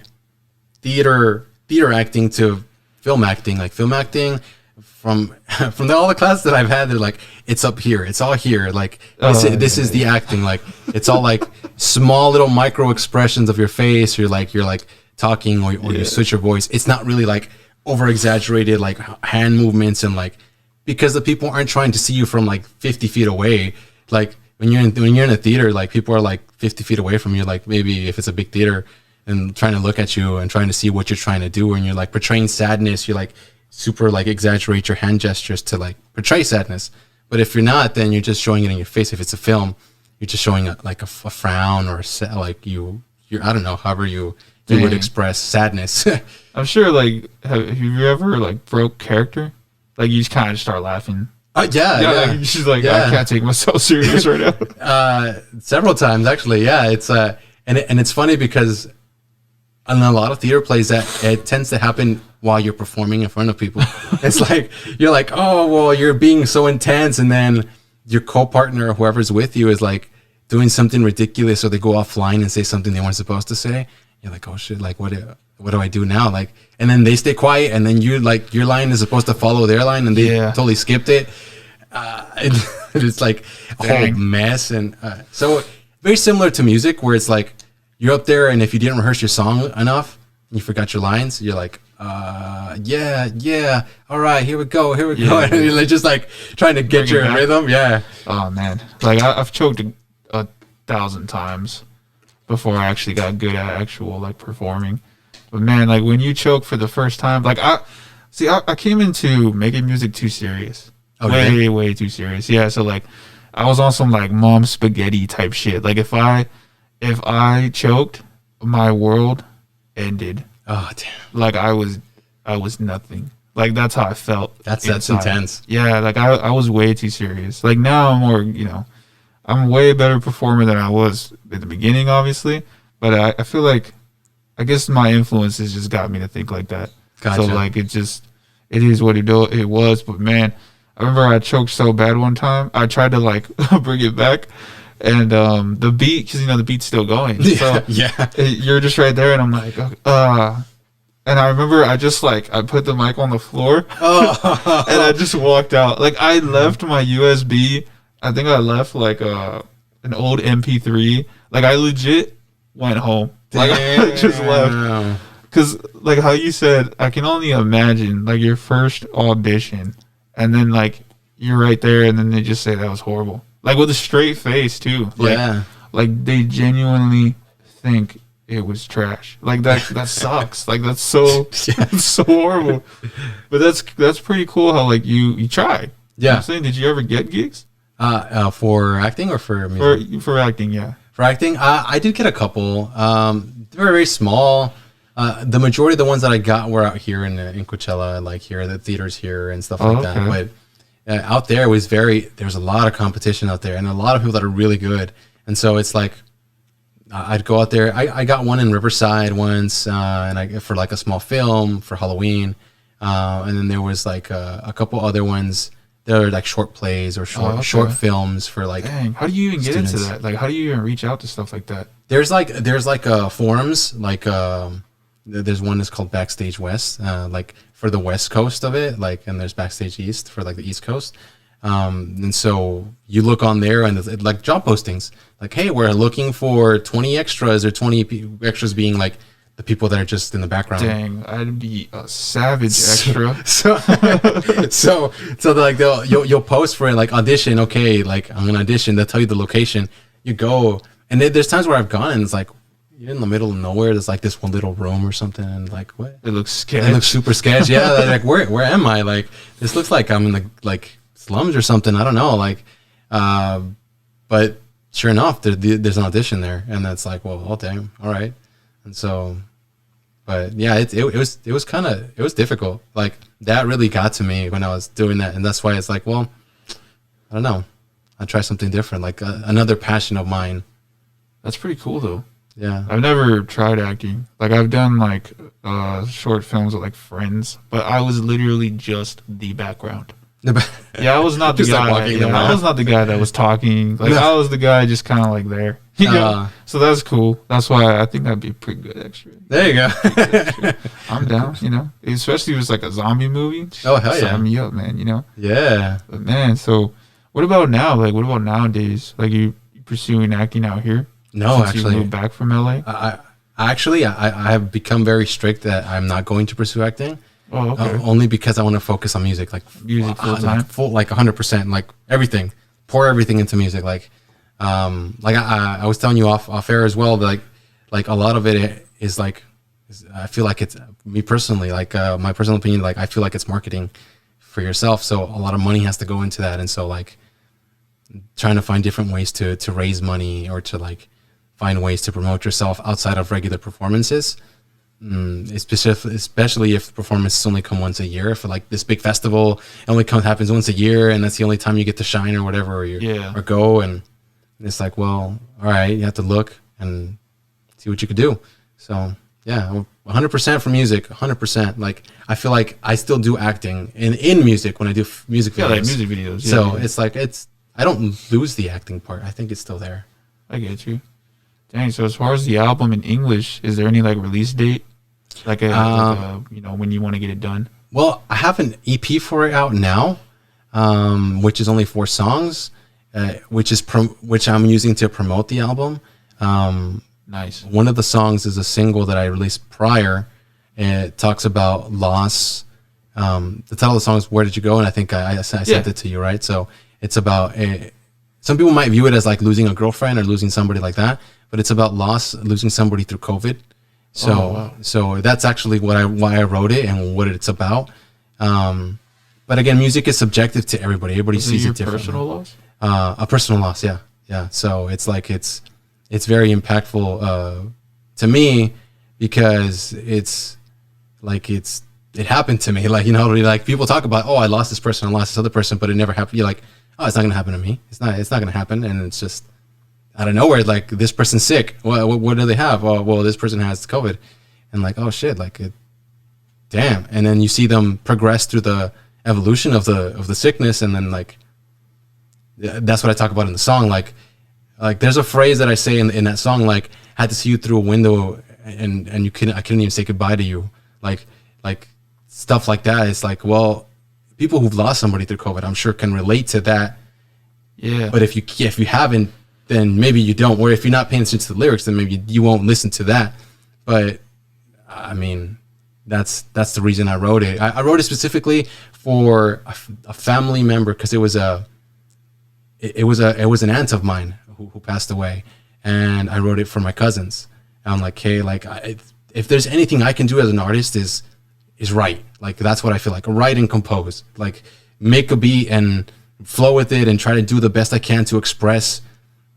theater acting to film acting. Like film acting, from all the classes that I've had, they're like, it's up here, it's all here. Like this is the acting. Like it's all like small little micro expressions of your face. You're like talking or you switch your voice. It's not really like over exaggerated like hand movements and like, because the people aren't trying to see you from like 50 feet away. Like when you're in a theater, like people are like 50 feet away from you, like maybe if it's a big theater, and trying to look at you and trying to see what you're trying to do. And you're like portraying sadness. You like super like exaggerate your hand gestures to like portray sadness. But if you're not, then you're just showing it in your face. If it's a film, you're just showing like a frown or like you're I don't know, however you would express sadness. I'm sure like have you ever like broke character? Like you just kind of start laughing. Yeah. Like, she's like, I can't take myself serious right now. Several times actually. Yeah, it's and it's funny because in a lot of theater plays that it tends to happen while you're performing in front of people. It's like you're like, oh well, you're being so intense, and then your co-partner or whoever's with you is like doing something ridiculous, or they go offline and say something they weren't supposed to say. You're like, oh shit, like what do I do now? Like, and then they stay quiet, and then you like your line is supposed to follow their line, and they totally skipped it. It's like a whole mess, and so very similar to music, where it's like you're up there, and if you didn't rehearse your song enough, and you forgot your lines, you're like, yeah, all right, here we go, and you're just like trying to get your rhythm. Yeah. Oh man, like I've choked a 1,000 times before I actually got good at actual like performing. But man, like when you choke for the first time, like I came into making music too serious. Okay. Way too serious. Yeah, so like I was on some like mom spaghetti type shit. Like if I choked, my world ended. Oh damn. Like I was nothing. Like that's how I felt. That's inside. intense. Yeah, like I was way too serious. Like now I'm more, I'm a way better performer than I was at the beginning, obviously. But I feel like I guess my influences just got me to think like that. Gotcha. So like it is what it was. But man, I remember I choked so bad one time. I tried to like bring it back, and the beat, because the beat's still going. So you're just right there, and I'm like, and I remember I just like I put the mic on the floor, and I just walked out. Like I left my USB. I think I left like an old MP3. Like I legit went home. Like I just left. Because like how you said, I can only imagine like your first audition, and then like you're right there, and then they just say that was horrible. Like with a straight face too. Like, like they genuinely think it was trash. Like that sucks. Like that's so that's so horrible. But that's pretty cool how like you tried. Yeah. I'm saying, did you ever get gigs? For acting or for music? For acting, yeah. For acting, I did get a couple. They were very small. The majority of the ones that I got were out here in Coachella, like here, the theaters here and stuff like that. But out there, it was there's a lot of competition out there and a lot of people that are really good. And so it's like, I'd go out there. I got one in Riverside once, and for like a small film for Halloween. And then there was like a couple other ones. They're like short plays or short films for like. Dang, how do you even students. get into that? Like, how do you even reach out to stuff like that? There's like forums like there's one that's called Backstage West, like for the West Coast of it, like, and there's Backstage East for like the East Coast. And so you look on there and it's like job postings, like, hey, we're looking for 20 extras or 20 extras being like the people that are just in the background. Dang, I'd be a savage extra. So like you'll post for it, like audition. Okay, like I'm gonna audition. They'll tell you the location. You go, and there's times where I've gone and it's like you're in the middle of nowhere. There's like this one little room or something, and like what? It looks sketchy. It looks super sketchy. Yeah, like where am I? Like this looks like I'm in the like slums or something. I don't know. Like, but sure enough, there's an audition there, and that's like, well, oh damn, all right. And so, but yeah, it was difficult. Like that really got to me when I was doing that, and that's why it's like, well, I don't know. I'll try something different, like another passion of mine. That's pretty cool though. Yeah, I've never tried acting. Like I've done like short films with like friends, but I was literally just the background. Yeah, I was not the guy. Like I was not the guy that was talking. Like I was the guy just kind of like there. So that's cool. That's why I think that'd be a pretty good extra. There you go. I'm down. Especially if it's like a zombie movie. Oh hell yeah! Sign me up, man. Yeah. But man, so what about now? Like, what about nowadays? Like, you pursuing acting out here? No, since actually, you moved back from LA. I have become very strict that I'm not going to pursue acting. Oh, okay. Only because I want to focus on music, like music full time, like 100%, like everything, pour everything into music. Like I was telling you off air as well. That like a lot of it is like, I feel like it's me personally, like my personal opinion. Like I feel like it's marketing for yourself, so a lot of money has to go into that, and so like trying to find different ways to raise money or to like find ways to promote yourself outside of regular performances. Especially if the performances only come once a year. For like this big festival, it only happens once a year, and that's the only time you get to shine or whatever, or go. And it's like, well, all right, you have to look and see what you could do. So yeah, 100% for music, 100%. Like I feel like I still do acting in music when I do music videos. Yeah, like music videos. Yeah, so it's like I don't lose the acting part. I think it's still there. I get you. Dang. So as far as the album in English, is there any like release date? Like when you want to get it done? Well, I have an EP for it out now, which is only 4 songs, which I'm using to promote the album. Nice. One of the songs is a single that I released prior, and it talks about loss. The title of the song is "Where Did You Go?" and I think I sent it to you, right? So it's about some people might view it as like losing a girlfriend or losing somebody like that, but it's about loss, losing somebody through COVID. So so that's actually why I wrote it and what it's about. But again, music is subjective to everybody. Everybody sees it differently. Personal loss? A personal loss, yeah. So it's like it's very impactful to me because it's like it happened to me. Like like people talk about, oh, I lost this person, I lost this other person, but it never happened. You're like, oh, it's not gonna happen to me. It's not gonna happen, and it's just out of nowhere, like this person's sick. What do they have? Well, this person has COVID, and like, oh shit, like damn. And then you see them progress through the evolution of the sickness, and then like that's what I talk about in the song. Like there's a phrase that I say in that song, like had to see you through a window, and I couldn't even say goodbye to you. Like stuff like that. It's like, well, people who've lost somebody through COVID, I'm sure can relate to that. Yeah. But if you haven't, then maybe you don't. Or if you're not paying attention to the lyrics, then maybe you won't listen to that. But I mean, that's the reason I wrote it. I wrote it specifically for a family member because it was an aunt of mine who passed away, and I wrote it for my cousins. And I'm like, hey, like if there's anything I can do as an artist is write. Like that's what I feel like. Write and compose. Like make a beat and flow with it and try to do the best I can to express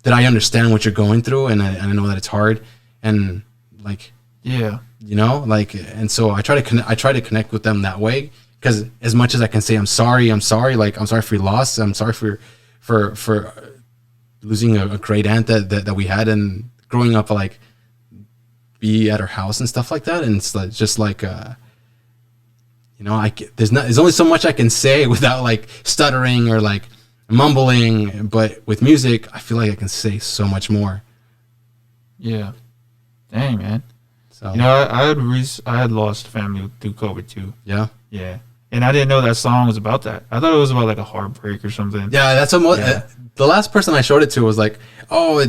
that I understand what you're going through, and I know that it's hard, and like, Yeah. you know, like, and so I try to connect with them that way, because as much as I can say I'm sorry, like I'm sorry for your loss, I'm sorry for losing a great aunt that we had, and growing up, like, be at her house and stuff like that, and it's like, just like you know, there's only so much I can say without like stuttering or like mumbling, but with music I feel like I can say so much more. Yeah. Dang, man. So You know, I had lost family through COVID too. yeah, Yeah. And I didn't know that song was about that. I thought it was about like a heartbreak or something. yeah, that's the last person I showed it to was like, oh,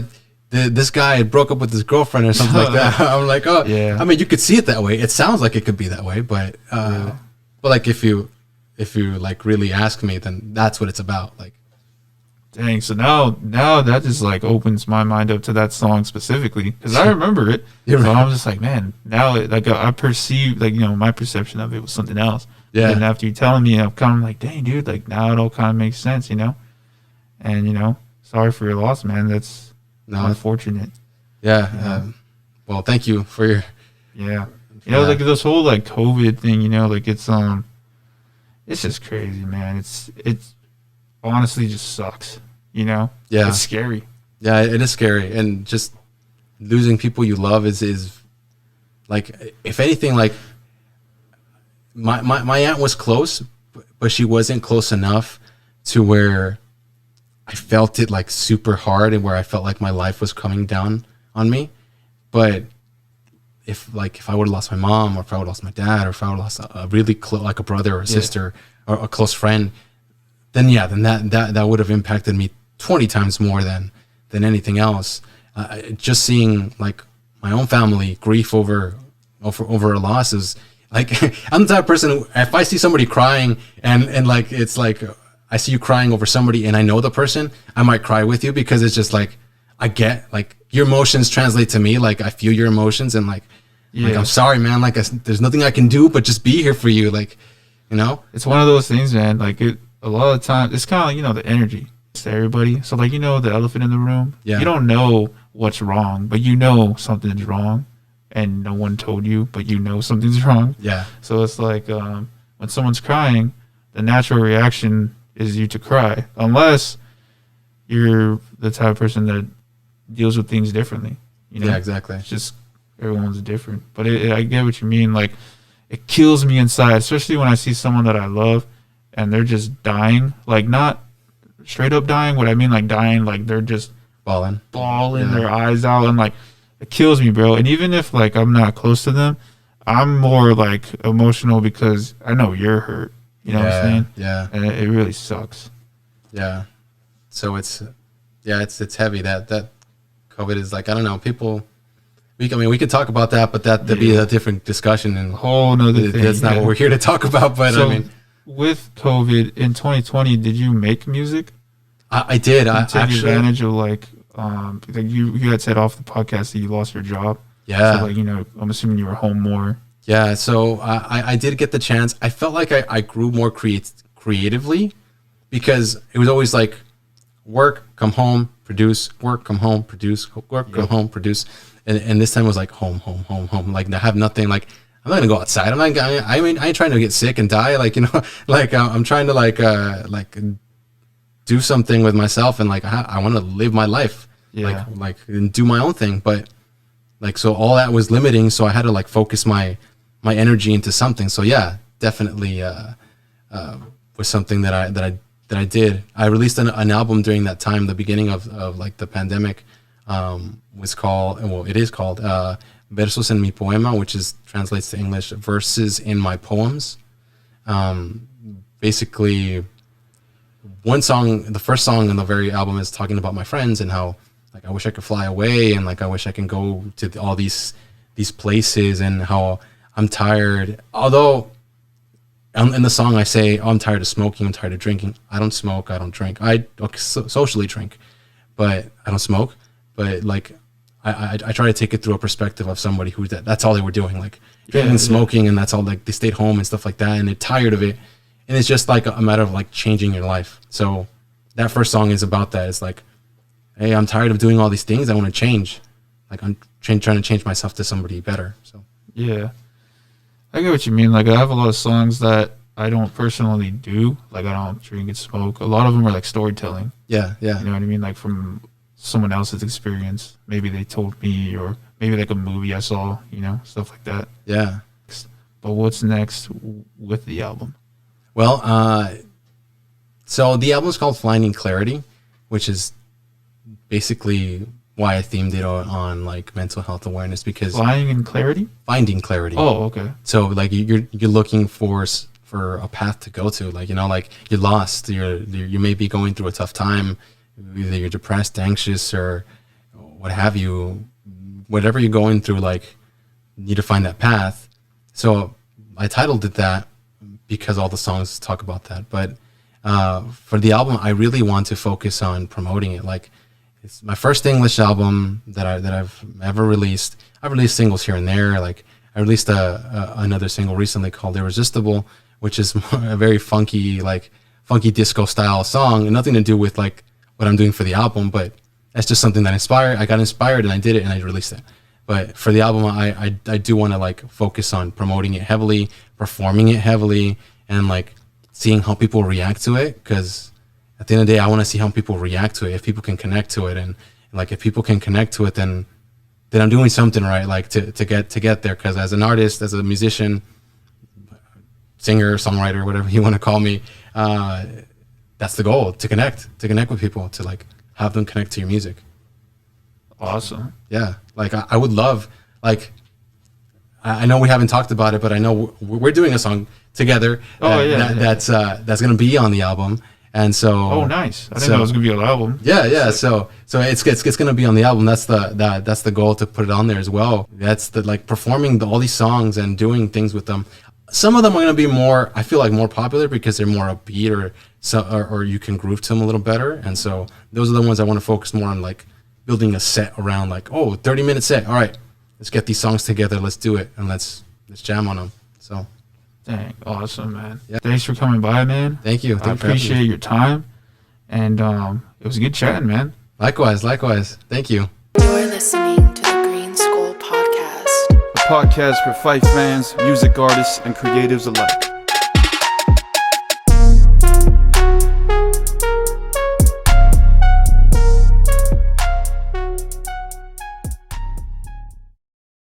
this guy broke up with his girlfriend or something like that. I'm like, oh, Yeah. I mean, you could see it that way. It sounds like it could be that way, but but like if you like really ask me, then that's what it's about. Like, Dang. So now that just like opens my mind up to that song specifically, because I remember it. You're So right. I'm just like, man, now like I perceive, like, you know, my perception of it was something else. Yeah. And after you telling me, I'm kind of like, dang, dude, like now it all kind of makes sense, you know. And you know, sorry for your loss, man. That's No. unfortunate. yeah. Well, thank you for your Yeah. You know, Yeah. like this whole like COVID thing, you know, like it's just crazy, man. It's honestly just sucks, you know? Yeah. It's scary. Yeah, it is scary, and just losing people you love is like, if anything, like my aunt was close, but she wasn't close enough to where I felt it like super hard, and where I felt like my life was coming down on me. But if I would have lost my mom, or if I would have lost my dad, or if I would have lost a really close, like a brother or a sister or a close friend, then that would have impacted me 20 times more than anything else. Just seeing like my own family grief over a loss is like, I'm the type of person who, if I see somebody crying and like, it's like I see you crying over somebody and I know the person, I might cry with you, because it's just like, I get like your emotions translate to me. Like I feel your emotions, and like, like, I'm sorry, man. Like there's nothing I can do but just be here for you. Like, you know, It's one of those things, man. Like a lot of times, it's kind of like, you know, the energy to everybody. So like, you know, the elephant in the room. Yeah. You don't know what's wrong, but you know something's wrong, and no one told you, but you know something's wrong. yeah, So it's like when someone's crying, the natural reaction is you to cry, unless you're the type of person that deals with things differently. You know, yeah, exactly. it's just everyone's different. But I get what you mean. Like it kills me inside, especially when I see someone that I love and they're just dying. Like not straight up dying. What I mean, like dying, like they're just Ballin'. bawling their eyes out, and like it kills me, bro. And even if like I'm not close to them, I'm more like emotional because I know you're hurt. You know what I'm saying? Yeah, And it really sucks. yeah. So it's heavy that COVID is like, I don't know, people. We could talk about that, but that'd be a different discussion, and Whole nother thing. that's not what we're here to talk about. But So I mean, with COVID in 2020, did you make music? I did. I Take actually, advantage of like you had said off the podcast that you lost your job. yeah. So like, you know, I'm assuming you were home more. Yeah, so I did get the chance. I felt like I grew more creatively, because it was always like work, come home, produce, work, come home, produce, work, come home, produce. And this time was like home. Like I have nothing. Like I'm not gonna go outside. I ain't trying to get sick and die. Like, you know, like I'm trying to like do something with myself, and like I want to live my life. Yeah. Like and do my own thing. But like, so all that was limiting. So I had to like focus my energy into something. So yeah, definitely was something that I did. I released an album during that time, the beginning of like the pandemic. It is called Versos en mi poema, which translates to English, verses in my poems. Basically, the first song on the very album is talking about my friends and how like I wish I could fly away, and like I wish I can go to all these places, and how I'm tired. Although in the song I say, oh, I'm tired of smoking, I'm tired of drinking. I don't smoke, I don't drink. I socially drink, but I don't smoke. But like I try to take it through a perspective of somebody who that's all they were doing, like drinking and smoking, and that's all, like they stayed home and stuff like that, and they're tired of it. And it's just like a matter of like changing your life. So that first song is about that. It's like hey, I'm tired of doing all these things. I want to change. Like I'm trying to change myself to somebody better. So Yeah. I get what you mean. Like I have a lot of songs that I don't personally do. Like I don't drink and smoke. A lot of them are like storytelling. yeah. You know what I mean? Like from someone else's experience. Maybe they told me, or maybe like a movie I saw, you know, stuff like that. Yeah. But what's next with the album? Well, so the album is called Finding Clarity, which is basically why I themed it on like mental health awareness, because Flying in Clarity? finding clarity. Oh, okay. So like you're looking for a path to go to, like, you know, like you're lost, you may be going through a tough time, either you're depressed, anxious, or what have you, whatever you're going through, like you need to find that path. So I titled it that because all the songs talk about that. But for the album, I really want to focus on promoting it. Like it's my first English album that I've ever released. I've released singles here and there. Like I released another single recently called Irresistible, which is a very funky disco style song, and nothing to do with like what I'm doing for the album, but that's just something that I got inspired and I did it and I released it. But for the album, I do want to like focus on promoting it heavily, performing it heavily, and like seeing how people react to it. Because at the end of the day, I want to see how people react to it. If people can connect to it, and like if people can connect to it, then I'm doing something right. Like to get there. Because as an artist, as a musician, singer, songwriter, whatever you want to call me, that's the goal: to connect with people, to like have them connect to your music. Awesome. Yeah, like I would love, like I know we haven't talked about it, but I know we're doing a song together. That's gonna be on the album, and so. Oh, nice! I didn't know it was gonna be on the album. Yeah. So it's gonna be on the album. That's the goal, to put it on there as well. That's the like performing all these songs and doing things with them. Some of them are gonna be more, I feel like, more popular because they're more upbeat, or you can groove to them a little better, and so those are the ones I want to focus more on, like building a set around, like, 30-minute set. All right, let's get these songs together. Let's do it. And let's jam on them. So. Dang, awesome, man. Yeah. Thanks for coming by, man. Thank you. I appreciate your time. And it was good chatting, man. Likewise. Thank you. You're listening to the GreenSkull podcast. A podcast for Fife fans, music artists, and creatives alike.